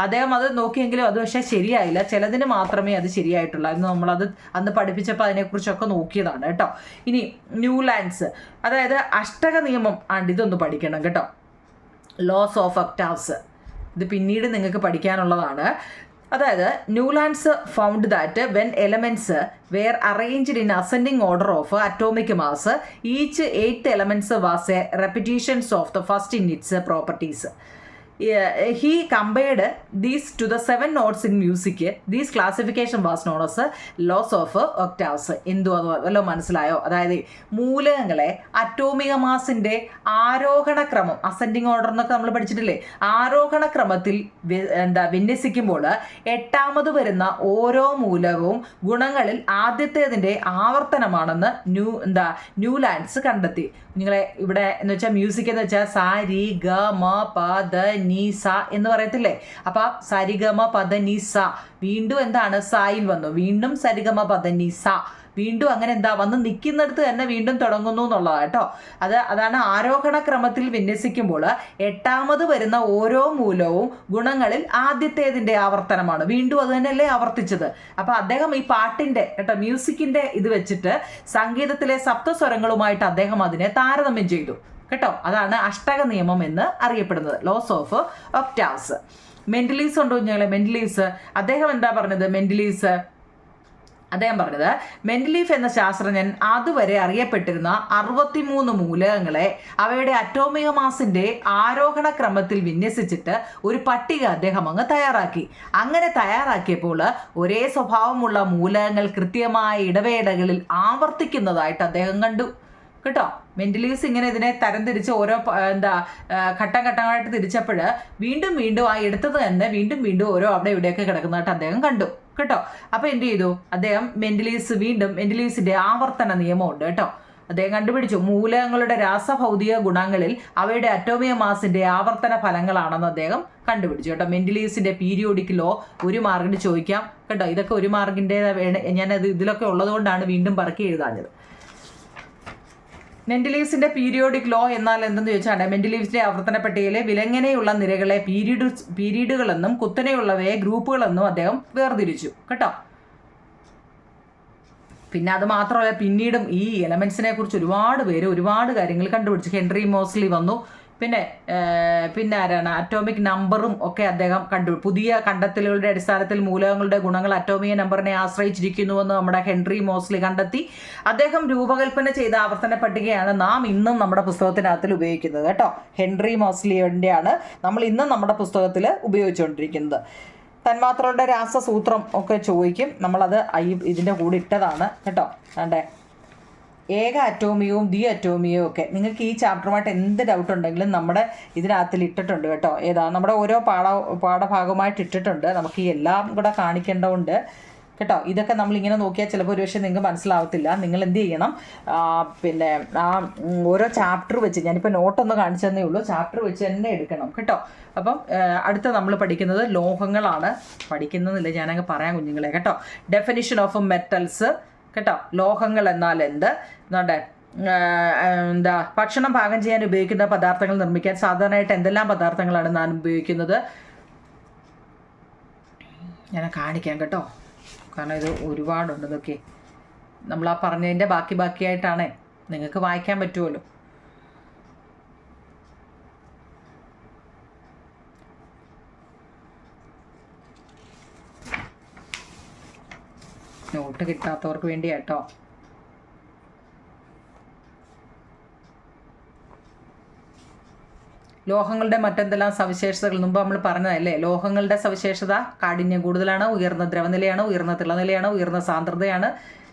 അദ്ദേഹം അത് നോക്കിയെങ്കിലും അത് പക്ഷേ ശരിയായില്ല. ചിലതിന് മാത്രമേ അത് ശരിയായിട്ടുള്ളൂ. അന്ന് നമ്മളത് അന്ന് പഠിപ്പിച്ചപ്പോൾ അതിനെക്കുറിച്ചൊക്കെ നോക്കിയതാണ് കേട്ടോ. ഇനി ന്യൂലാൻഡ്സ്, അതായത് അഷ്ടക നിയമം ആണ്. ഇതൊന്ന് പഠിക്കണം കേട്ടോ. ലോസ് ഓഫ് ഒക്ടാവ്സ്, ഇത് പിന്നീട് നിങ്ങൾക്ക് പഠിക്കാനുള്ളതാണ്. അതായത് Newlands found that when elements were arranged in ascending order of atomic mass each 8 elements was a repetitions of the first in its properties. He compared these to the 7 notes in music. This classification was known as laws of octaves. എന്തുവല്ലോ മനസ്സിലായോ? അതായത് മൂലകങ്ങളെ അറ്റോമിക മാസിന്റെ ആരോഹണ ക്രമം, ascending order എന്നൊക്കെ നമ്മൾ പഠിച്ചിട്ടില്ലേ, ആരോഹണ ക്രമത്തിൽ വിന്യസിക്കുമ്പോൾ 8ാമത് വരുന്ന ഓരോ മൂലകവും ഗുണങ്ങളിൽ ആദ്യത്തേതിന്റെ ആവർത്തനമാണെന്ന് ന്യൂലാൻഡ്സ് കണ്ടെത്തി. നിങ്ങളെ ഇവിടെ എന്ന് വെച്ചാൽ മ്യൂസിക് എന്ന് വെച്ചാൽ സാ രി ഗ മ പ ദ നീ സ എന്ന് പറയത്തില്ലേ. അപ്പൊ സരിഗമ പദ നീ സ, വീണ്ടും എന്താണ്? സായിൽ വന്നു, വീണ്ടും സരിഗമ പദ നീ സ, വീണ്ടും അങ്ങനെ വന്ന് നിൽക്കുന്നിടത്ത് തന്നെ വീണ്ടും തുടങ്ങുന്നു എന്നുള്ളതാണ് കേട്ടോ. അതാണ് ആരോഹണ ക്രമത്തിൽ വിന്യസിക്കുമ്പോൾ 8ാമത് വരുന്ന ഓരോ മൂലവും ഗുണങ്ങളിൽ ആദ്യത്തേതിന്റെ ആവർത്തനമാണ്. വീണ്ടും അത് തന്നെയല്ലേ ആവർത്തിച്ചത്. അപ്പൊ അദ്ദേഹം ഈ പാട്ടിന്റെ കേട്ടോ, മ്യൂസിക്കിന്റെ ഇത് വെച്ചിട്ട് സംഗീതത്തിലെ സപ്തസ്വരങ്ങളുമായിട്ട് അദ്ദേഹം അതിനെ താരതമ്യം ചെയ്തു കേട്ടോ. അതാണ് അഷ്ടക നിയമം എന്ന് അറിയപ്പെടുന്നത്, ലോസ് ഓഫ് ഒക്ടാവ്സ്. മെന്റലീസ് ഉണ്ടോ ഞങ്ങളെ? മെന്റലീസ് അദ്ദേഹം എന്താ പറഞ്ഞത്? അദ്ദേഹം പറഞ്ഞത് മെൻഡലീഫ് എന്ന ശാസ്ത്രജ്ഞൻ അതുവരെ അറിയപ്പെട്ടിരുന്ന 63 മൂലകങ്ങളെ അവയുടെ അറ്റോമിക മാസിന്റെ ആരോഹണ ക്രമത്തിൽ വിന്യസിച്ചിട്ട് ഒരു പട്ടിക അദ്ദേഹം അങ്ങ് തയ്യാറാക്കി. അങ്ങനെ തയ്യാറാക്കിയപ്പോൾ ഒരേ സ്വഭാവമുള്ള മൂലകങ്ങൾ കൃത്യമായ ഇടവേളകളിൽ ആവർത്തിക്കുന്നതായിട്ട് അദ്ദേഹം കണ്ടു കേട്ടോ. മെന്റലീവ്സ് ഇങ്ങനെ ഇതിനെ തരംതിരിച്ച് ഓരോ ഘട്ടങ്ങളായിട്ട് തിരിച്ചപ്പോൾ വീണ്ടും ആ എടുത്തത് തന്നെ വീണ്ടും ഓരോ അവിടെ ഇവിടെയൊക്കെ കിടക്കുന്നതായിട്ട് അദ്ദേഹം കണ്ടു കേട്ടോ. അപ്പോൾ എന്ത് ചെയ്തു അദ്ദേഹം? മെന്റലീവ്സിന്റെ ആവർത്തന നിയമമുണ്ട് കേട്ടോ. അദ്ദേഹം കണ്ടുപിടിച്ചു മൂലകങ്ങളുടെ രാസഭൗതിക ഗുണങ്ങളിൽ അവയുടെ അറ്റോമിക മാസിന്റെ ആവർത്തന ഫലങ്ങളാണെന്ന് അദ്ദേഹം കണ്ടുപിടിച്ചു കേട്ടോ. മെന്റലീവ്സിന്റെ പീരിയോഡിക് ലോ 1 മാർക്കിന് ചോദിക്കാം കേട്ടോ. ഇതൊക്കെ 1 മാർക്കിൻ്റെ ഞാനത് ഇതിലൊക്കെ ഉള്ളതുകൊണ്ടാണ് വീണ്ടും പറക്കി എഴുതാഞ്ഞത്. മെന്റലീവ്സിന്റെ പീരിയോഡിക് ലോ എന്നാൽ എന്തെന്ന് ചോദിച്ചാൽ മെന്റലീവ്സിന്റെ ആവർത്തന പട്ടികയിലെ വിലങ്ങനെയുള്ള നിരകളെ പീരീഡുകളെന്നും കുത്തനെയുള്ളവയെ ഗ്രൂപ്പുകളെന്നും അദ്ദേഹം വേർതിരിച്ചു കേട്ടോ. പിന്നെ അത് മാത്രമല്ല, പിന്നീടും ഈ എലമെന്റ്സിനെ കുറിച്ച് ഒരുപാട് പേര് ഒരുപാട് കാര്യങ്ങൾ കണ്ടുപിടിച്ചു. ഹെൻറി മോസ്ലി വന്നു പിന്നെ പിന്നെ ആരാണ് അറ്റോമിക് നമ്പറും ഒക്കെ അദ്ദേഹം പുതിയ കണ്ടെത്തലുകളുടെ അടിസ്ഥാനത്തിൽ മൂലകങ്ങളുടെ ഗുണങ്ങൾ അറ്റോമിക നമ്പറിനെ ആശ്രയിച്ചിരിക്കുന്നുവെന്ന് നമ്മുടെ ഹെൻറി മോസ്ലി കണ്ടെത്തി. അദ്ദേഹം രൂപകൽപ്പന ചെയ്ത ആവർത്തന പട്ടികയാണ് നാം ഇന്നും നമ്മുടെ പുസ്തകത്തിനകത്തിൽ ഉപയോഗിക്കുന്നത് കേട്ടോ. ഹെൻറി മോസ്ലിയുടെയാണ് നമ്മൾ ഇന്നും നമ്മുടെ പുസ്തകത്തിൽ ഉപയോഗിച്ചുകൊണ്ടിരിക്കുന്നത്. തന്മാത്രകളുടെ രാസസൂത്രം ഒക്കെ ചോദിക്കും, നമ്മളത് ഇതിൻ്റെ കൂടെ ഇട്ടതാണ് കേട്ടോ. വേണ്ടേ ഏക അറ്റോമിയവും ദി അറ്റോമിയവും ഒക്കെ നിങ്ങൾക്ക് ഈ ചാപ്റ്ററുമായിട്ട് എന്ത് ഡൗട്ട് ഉണ്ടെങ്കിലും നമ്മുടെ ഇതിനകത്തിൽ ഇട്ടിട്ടുണ്ട് കേട്ടോ. ഏതാ നമ്മുടെ ഓരോ പാഠഭാഗമായിട്ട് ഇട്ടിട്ടുണ്ട്. നമുക്ക് ഈ എല്ലാം കൂടെ കാണിക്കേണ്ടതുകൊണ്ട് കേട്ടോ. ഇതൊക്കെ നമ്മളിങ്ങനെ നോക്കിയാൽ ചിലപ്പോൾ ഒരു പക്ഷേ നിങ്ങൾക്ക് മനസ്സിലാവത്തില്ല. നിങ്ങൾ എന്ത് ചെയ്യണം, പിന്നെ ഓരോ ചാപ്റ്റർ വെച്ച് ഞാനിപ്പോൾ നോട്ടൊന്ന് കാണിച്ചു തന്നേ ഉള്ളൂ, ചാപ്റ്റർ വെച്ച് തന്നെ എടുക്കണം കേട്ടോ. അപ്പം അടുത്ത നമ്മൾ പഠിക്കുന്നത് ലോഹങ്ങളാണ്. പഠിക്കുന്നതില്ല, ഞാനങ്ങ് പറയാം കുഞ്ഞുങ്ങളെ കേട്ടോ. ഡെഫിനിഷൻ ഓഫ് മെറ്റൽസ് കേട്ടോ. ലോഹങ്ങൾ എന്നാൽ എന്ത് എന്നുണ്ട്, ഭക്ഷണം പാകം ചെയ്യാൻ ഉപയോഗിക്കുന്ന പദാർത്ഥങ്ങൾ നിർമ്മിക്കാൻ സാധാരണയായിട്ട് എന്തെല്ലാം പദാർത്ഥങ്ങളാണ് ഞാൻ ഉപയോഗിക്കുന്നത് ഞാൻ കാണിക്കാം കേട്ടോ. കാരണം ഇത് ഒരുപാടുണ്ട്. ഇതൊക്കെ നമ്മൾ പറഞ്ഞതിൻ്റെ ബാക്കിയായിട്ടാണേ, നിങ്ങൾക്ക് വായിക്കാൻ പറ്റുമല്ലോ. നോട്ട് കിട്ടാത്തവർക്ക് വേണ്ടിയാട്ടോ. ലോഹങ്ങളുടെ മറ്റെന്തെല്ലാം സവിശേഷതകൾ മുമ്പ് നമ്മൾ പറഞ്ഞതല്ലേ. ലോഹങ്ങളുടെ സവിശേഷത കാഠിന്യം കൂടുതലാണ്, ഉയർന്ന ദ്രവനിലയാണ്, ഉയർന്ന തിളനിലയാണ്, ഉയർന്ന സാന്ദ്രതയാണ്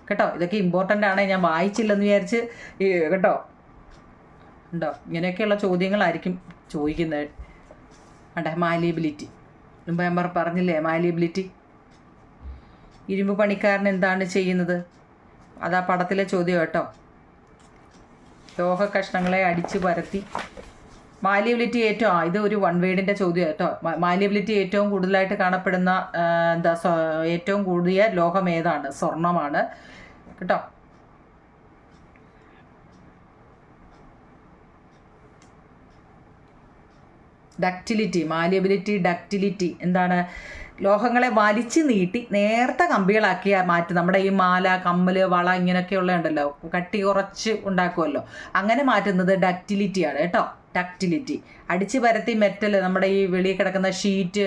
കേട്ടോ. ഇതൊക്കെ ഇമ്പോർട്ടൻ്റ് ആണ്, ഞാൻ വായിച്ചില്ലെന്ന് വിചാരിച്ച് കേട്ടോ. ഉണ്ടോ ഇങ്ങനെയൊക്കെയുള്ള ചോദ്യങ്ങളായിരിക്കും ചോദിക്കുന്നത്. വേണ്ടേ മാലിയബിലിറ്റി, മുമ്പ് ഞാൻ പറഞ്ഞില്ലേ മാലിയബിലിറ്റി. ഇരുമ്പ് പണിക്കാരൻ എന്താണ് ചെയ്യുന്നത്, അതാ പടത്തിലെ ചോദ്യം കേട്ടോ. ലോഹ കഷ്ണങ്ങളെ അടിച്ചു പരത്തി മാലിയബിലിറ്റി ഏറ്റവും ഇത് ഒരു വൺ വേർഡിൻ്റെ ചോദ്യം കേട്ടോ. മാലിയബിലിറ്റി ഏറ്റവും കൂടുതലായിട്ട് കാണപ്പെടുന്ന ഏറ്റവും കൂടിയ ലോഹം ഏതാണ്? സ്വർണ്ണമാണ് കേട്ടോ. ഡക്റ്റിലിറ്റി, മാലിയബിലിറ്റി, ഡക്റ്റിലിറ്റി എന്താണ്? ലോഹങ്ങളെ വലിച്ചു നീട്ടി നേർത്ത കമ്പികളാക്കി മാറ്റി. നമ്മുടെ ഈ മാല, കമ്മൽ, വള ഇങ്ങനെയൊക്കെയുള്ള ഉണ്ടല്ലോ, കട്ടി കുറച്ച് ഉണ്ടാക്കുമല്ലോ, അങ്ങനെ മാറ്റുന്നത് ഡക്റ്റിലിറ്റിയാണ് കേട്ടോ. ഡക്റ്റിലിറ്റി. അടിച്ച് പരത്തി മെറ്റൽ, നമ്മുടെ ഈ വെളിയിൽ കിടക്കുന്ന ഷീറ്റ്,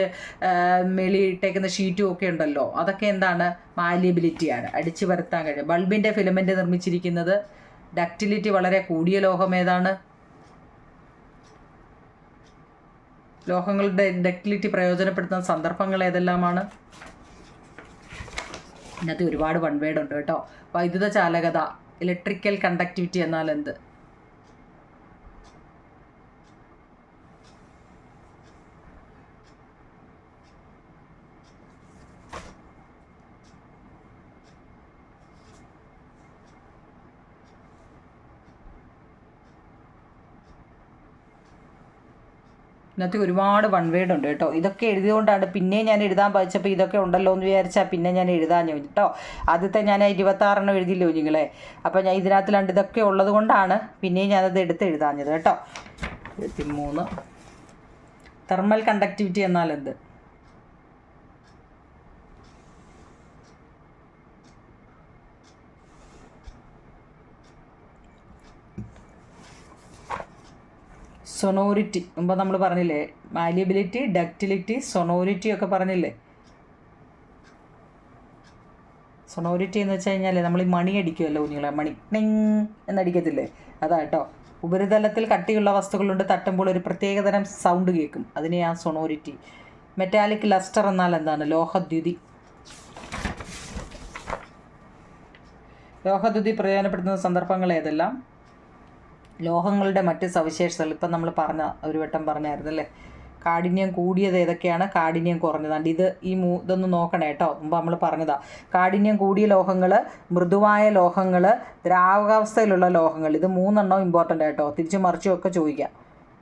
ഇട്ടേക്കുന്ന ഷീറ്റും ഒക്കെ ഉണ്ടല്ലോ, അതൊക്കെ എന്താണ്? മാലിയബിലിറ്റിയാണ്. അടിച്ച് പരത്താൻ കഴിയും. ബൾബിൻ്റെ ഫിലമെൻ്റ് നിർമ്മിച്ചിരിക്കുന്നത് ഡക്റ്റിലിറ്റി വളരെ കൂടിയ ലോഹം ഏതാണ്? ലോഹങ്ങളുടെ ഡക്റ്റിലിറ്റി പ്രയോജനപ്പെടുത്തുന്ന സന്ദർഭങ്ങൾ ഏതെല്ലാമാണ്? ഇതിനകത്ത് ഒരുപാട് വൺ വേർഡ് ഉണ്ട് കേട്ടോ. വൈദ്യുത ചാലകത, ഇലക്ട്രിക്കൽ കണ്ടക്ടിവിറ്റി എന്നാൽ എന്ത്? ഇതിനകത്ത് ഒരുപാട് വൺ വേർഡ് ഉണ്ട് കേട്ടോ. ഇതൊക്കെ എഴുതിയതുകൊണ്ടാണ് പിന്നെ ഞാൻ എഴുതാൻ വായിച്ചപ്പോൾ ഇതൊക്കെ ഉണ്ടല്ലോ എന്ന് വിചാരിച്ചാൽ പിന്നെ ഞാൻ എഴുതാൻ കേട്ടോ. ആദ്യത്തെ ഞാൻ 26 എഴുതിയില്ലോ നിങ്ങളെ. അപ്പോൾ ഞാൻ ഇതിനകത്ത് ഇതൊക്കെ ഉള്ളത് കൊണ്ടാണ് പിന്നെയും ഞാനത് എടുത്ത് എഴുതാഞ്ഞത് കേട്ടോ. 23 തെർമൽ കണ്ടക്ടിവിറ്റി എന്നാൽ എന്ത്? സൊണോരിറ്റി മുമ്പ് നമ്മൾ പറഞ്ഞില്ലേ, മാലിയബിലിറ്റി, ഡക്റ്റിലിറ്റി, സൊണോരിറ്റി ഒക്കെ പറഞ്ഞില്ലേ. സൊണോരിറ്റി എന്ന് വെച്ച് കഴിഞ്ഞാൽ നമ്മൾ ഈ മണി അടിക്കുമല്ലോ കുഞ്ഞുങ്ങളെ, മണി ടിങ് എന്നടിക്കത്തില്ലേ, അതാ കേട്ടോ. ഉപരിതലത്തിൽ കട്ടിയുള്ള വസ്തുക്കളുണ്ട്, തട്ടുമ്പോൾ ഒരു പ്രത്യേകതരം സൗണ്ട് കേൾക്കും, അതിനെയാണ് സൊണോരിറ്റി. മെറ്റാലിക് ലസ്റ്റർ എന്നാൽ എന്താണ്? ലോഹദ്യുതി. ലോഹദ്യുതി പ്രയോജനപ്പെടുത്തുന്ന സന്ദർഭങ്ങൾ ഏതെല്ലാം? ലോഹങ്ങളുടെ മറ്റ് സവിശേഷതകൾ ഇപ്പം നമ്മൾ ഒരു വട്ടം പറഞ്ഞായിരുന്നല്ലേ. കാഠിന്യം കൂടിയത് ഏതൊക്കെയാണ്, കാഠിന്യം കുറഞ്ഞതാണ്. ഇതൊന്ന് നോക്കണേ കേട്ടോ. മുമ്പ് നമ്മൾ പറഞ്ഞതാണ്. കാഠിന്യം കൂടിയ ലോഹങ്ങൾ, മൃദുവായ ലോഹങ്ങൾ, ദ്രാവകാവസ്ഥയിലുള്ള ലോഹങ്ങൾ, ഇത് 3 ഇമ്പോർട്ടൻ്റ് ആയിട്ടോ. തിരിച്ചു മറിച്ചും ഒക്കെ ചോദിക്കാം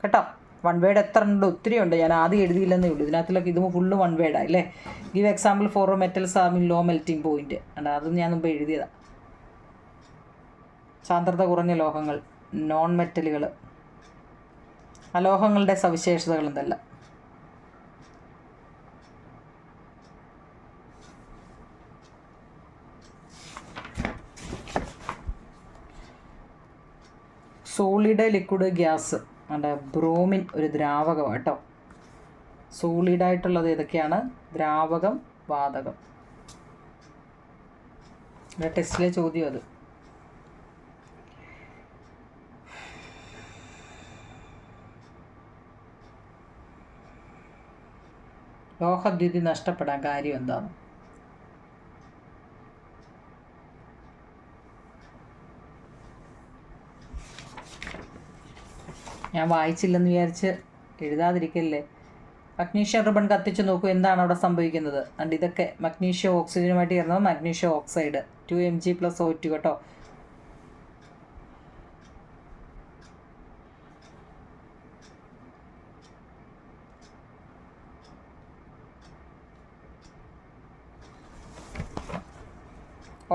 കേട്ടോ. വൺ വേർഡ് എത്ര ഉണ്ട്? ഒത്തിരി ഉണ്ട്. ഞാൻ ആദ്യം എഴുതിയില്ലെന്നേ ഉള്ളൂ. ഇതിനകത്തിലൊക്കെ ഇത് ഫുള്ള് വൺ വേർഡാണ് അല്ലേ. Give example for metals are low melting point. അതും ഞാൻ മുമ്പ് എഴുതിയതാണ്. സാന്ദ്രത കുറഞ്ഞ ലോഹങ്ങൾ, നോൺ മെറ്റലുകൾ. അലോഹങ്ങളുടെ സവിശേഷതകൾ എന്തല്ല? Solid, liquid, gas. അവിടെ ബ്രോമിൻ ഒരു ദ്രാവകമാണ് കേട്ടോ. സോളിഡായിട്ടുള്ളത് ഏതൊക്കെയാണ്? ദ്രാവകം, വാതകം. ടെസ്റ്റിലെ ചോദ്യം അത്. ലോഹദ്യുതി നഷ്ടപ്പെടാൻ കാര്യം എന്താണ്? ഞാൻ വായിച്ചില്ലെന്ന് വിചാരിച്ച് എഴുതാതിരിക്കല്ലേ. മഗ്നീഷ്യം റിബൺ കത്തിച്ച് നോക്കൂ, എന്താണ് അവിടെ സംഭവിക്കുന്നത്? അണ്ട് ഇതൊക്കെ മഗ്നീഷ്യം ഓക്സിജനുമായിട്ട് ചേർന്നത് മഗ്നീഷ്യം ഓക്സൈഡ് 2Mg+O2 കേട്ടോ.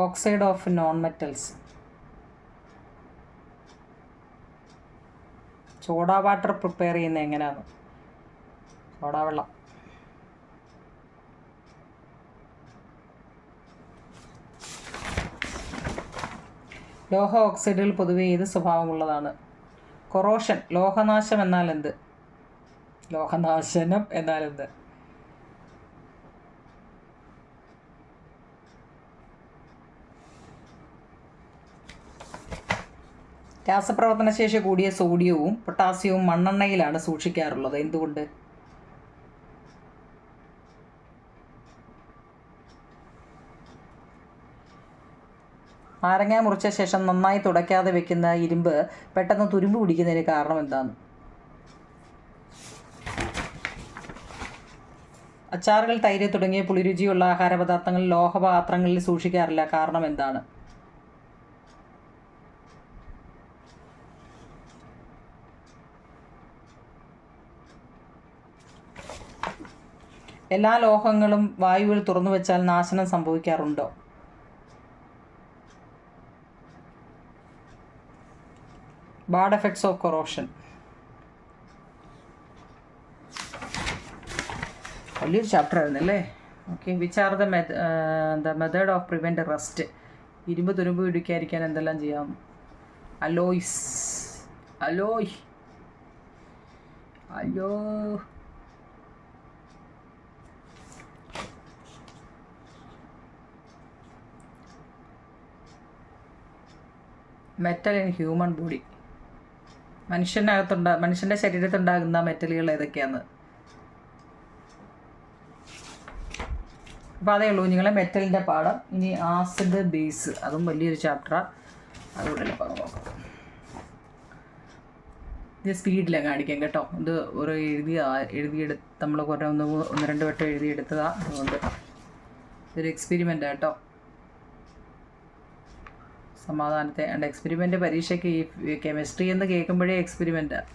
Oxide of non metals. Soda water prepare ചെയ്യുന്നത് എങ്ങനെയാണ്? സോഡാ വെള്ളം. ലോഹ ഓക്സൈഡുകൾ പൊതുവെ ഏത് സ്വഭാവമുള്ളതാണ്? കൊറോഷൻ. ലോഹനാശം എന്നാൽ എന്ത്? ലോഹനാശനം എന്നാൽ എന്ത്? രാസപ്രവർത്തനശേഷി കൂടിയ സോഡിയവും പൊട്ടാസ്യവും മണ്ണെണ്ണയിലാണ് സൂക്ഷിക്കാറുള്ളത്. എന്തുകൊണ്ട്? നാരങ്ങ മുറിച്ച ശേഷം നന്നായി തുടയ്ക്കാതെ വെക്കുന്ന ഇരുമ്പ് പെട്ടെന്ന് തുരുമ്പ് പിടിക്കുന്നതിന് കാരണം എന്താണ്? അച്ചാറുകൾ, തൈര് തുടങ്ങിയ പുളിരുചിയുള്ള ആഹാരപദാർത്ഥങ്ങൾ ലോഹപാത്രങ്ങളിൽ സൂക്ഷിക്കാറില്ല. കാരണം എന്താണ്? എല്ലാ ലോഹങ്ങളും വായുവിൽ തുറന്നു വെച്ചാൽ നാശനം സംഭവിക്കാറുണ്ടോ? Bad effects of corrosion. വലിയൊരു ചാപ്റ്റർ ആയിരുന്നല്ലേ. Okay. Which are the method of prevent rust? ഇരുമ്പ് തുരുമ്പ് പിടിക്കാതിരിക്കാൻ എന്തെല്ലാം ചെയ്യാം? Alloy. Metal in human body. മനുഷ്യൻ്റെ ശരീരത്തുണ്ടാകുന്ന മെറ്റലുകൾ ഏതൊക്കെയാണ്? അപ്പോൾ അതേ ഉള്ളൂ നിങ്ങളെ മെറ്റലിൻ്റെ പാഠം. ഇനി ആസിഡ്, ബേസ്, അതും വലിയൊരു ചാപ്റ്ററാണ്. അതുകൂടെ നോക്കാം. ഇത് സ്പീഡിലാണ് കാണിക്കാം കേട്ടോ. ഇത് ഒരു എഴുതിയെടുത്ത് നമ്മൾ കുറേ ഒന്ന് രണ്ട് വട്ടം എഴുതിയെടുത്തതാണ്. അതുകൊണ്ട് ഇതൊരു എക്സ്പെരിമെൻ്റാണ് കേട്ടോ. സമാധാനത്തെ ആൻഡ് എക്സ്പെരിമെൻ്റ് പരീക്ഷയ്ക്ക് ഈ കെമിസ്ട്രി എന്ന് കേൾക്കുമ്പോഴേ എക്സ്പെരിമെൻ്റാണ്.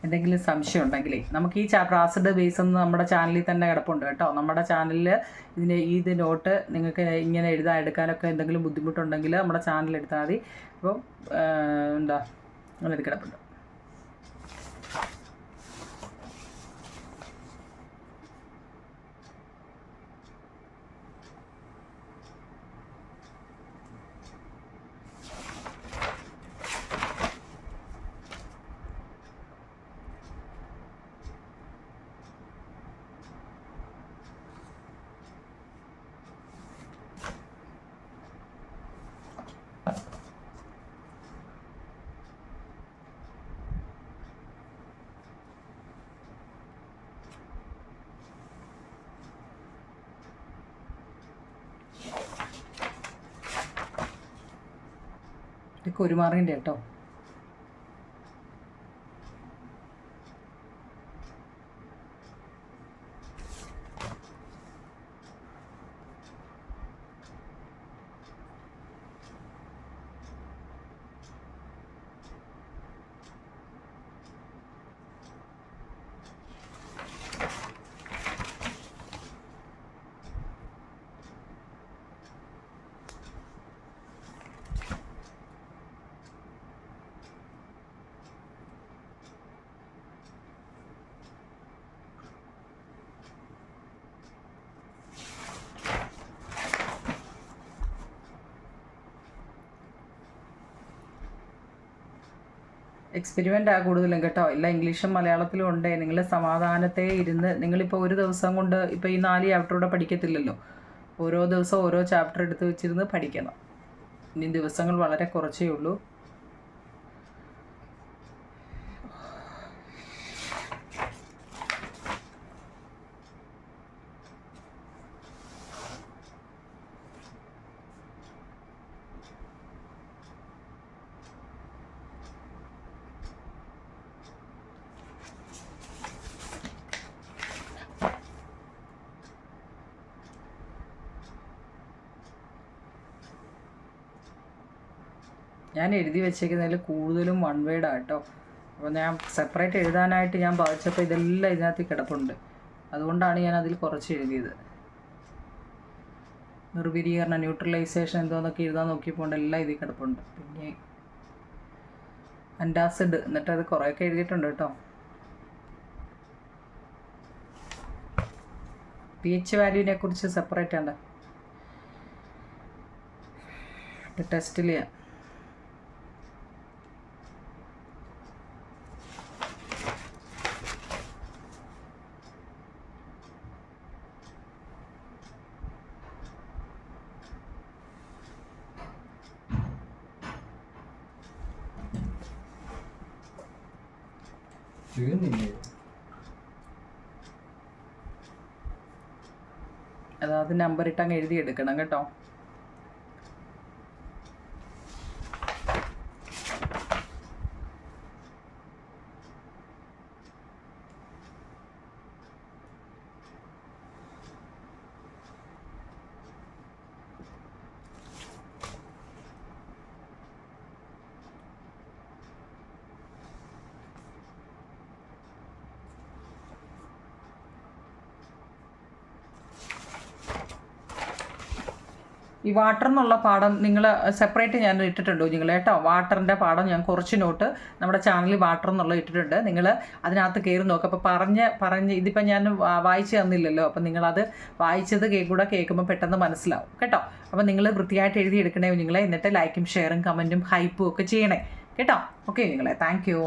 എന്തെങ്കിലും സംശയം ഉണ്ടെങ്കിലേ നമുക്ക് ഈ ചാപ്റ്റർ ആസിഡ് ബേസ് എന്ന് നമ്മുടെ ചാനലിൽ തന്നെ കിടപ്പുണ്ട് കേട്ടോ. നമ്മുടെ ചാനലിൽ ഇത് നോട്ട് നിങ്ങൾക്ക് ഇങ്ങനെ എടുക്കാനൊക്കെ എന്തെങ്കിലും ബുദ്ധിമുട്ടുണ്ടെങ്കിൽ നമ്മുടെ ചാനൽ എടുത്താൽ മതി. അപ്പം അങ്ങനെ ഇത് കിടപ്പുണ്ട്. ഇതൊക്കെ ഒരു മാർക്കിൻ്റെ കേട്ടോ. എക്സ്പെരിമെൻ്റ് കൂടുതലും കേട്ടോ. എല്ലാം ഇംഗ്ലീഷും മലയാളത്തിലും ഉണ്ട്. നിങ്ങൾ സമാധാനത്തെ ഇരുന്ന് നിങ്ങളിപ്പോൾ ഒരു ദിവസം കൊണ്ട് ഇപ്പോൾ ഈ 4 ചാപ്റ്ററൂടെ പഠിക്കത്തില്ലല്ലോ. ഓരോ ദിവസം ഓരോ ചാപ്റ്റർ എടുത്ത് വെച്ചിരുന്ന് പഠിക്കണം. ഇനി ദിവസങ്ങൾ വളരെ കുറച്ചേ ഉള്ളൂ. ഞാൻ എഴുതി വെച്ചേക്കുന്നതിൽ കൂടുതലും വൺ വേർഡാണ് കേട്ടോ. അപ്പോൾ ഞാൻ സെപ്പറേറ്റ് എഴുതാനായിട്ട് ഞാൻ വായിച്ചപ്പോൾ ഇതെല്ലാം ഇതിനകത്ത് കിടപ്പുണ്ട്. അതുകൊണ്ടാണ് ഞാൻ അതിൽ കുറച്ച് എഴുതിയത്. നിർവീരീകരണം, ന്യൂട്രലൈസേഷൻ എന്തോന്നൊക്കെ എഴുതാൻ നോക്കിയപ്പോൾ എല്ലാം ഇതിൽ കിടപ്പുണ്ട്. പിന്നെ അൻറ്റാസിഡ്, എന്നിട്ട് അത് കുറേയൊക്കെ എഴുതിയിട്ടുണ്ട് കേട്ടോ. pH വാല്യൂവിനെ കുറിച്ച് സെപ്പറേറ്റ് ഉണ്ട്, ടെസ്റ്റിൽ ചെയ്യാം. അതായത് നമ്പർ ഇട്ട് അങ്ങ് എഴുതിയെടുക്കണം കേട്ടോ. ഈ വാട്ടർ എന്നുള്ള പാഠം നിങ്ങൾ സെപ്പറേറ്റ് ഞാൻ ഇട്ടിട്ടുണ്ട് നിങ്ങൾ കേട്ടോ. വാട്ടറിൻ്റെ പാഠം ഞാൻ കുറച്ച് നോട്ട് നമ്മുടെ ചാനലിൽ വാട്ടർ എന്നുള്ള ഇട്ടിട്ടുണ്ട്. നിങ്ങൾ അതിനകത്ത് കയറി നോക്കുക. അപ്പോൾ പറഞ്ഞ് ഇതിപ്പോൾ ഞാൻ വായിച്ച് തന്നില്ലല്ലോ. അപ്പം നിങ്ങളത് വായിച്ചത് കൂടെ കേൾക്കുമ്പോൾ പെട്ടെന്ന് മനസ്സിലാവും കേട്ടോ. അപ്പോൾ നിങ്ങൾ വൃത്തിയായിട്ട് എഴുതിയെടുക്കണേ നിങ്ങളെ. എന്നിട്ട് ലൈക്കും ഷെയറും കമൻറ്റും ഹൈപ്പും ഒക്കെ ചെയ്യണേ കേട്ടോ. ഓക്കെ നിങ്ങളെ, താങ്ക് യു.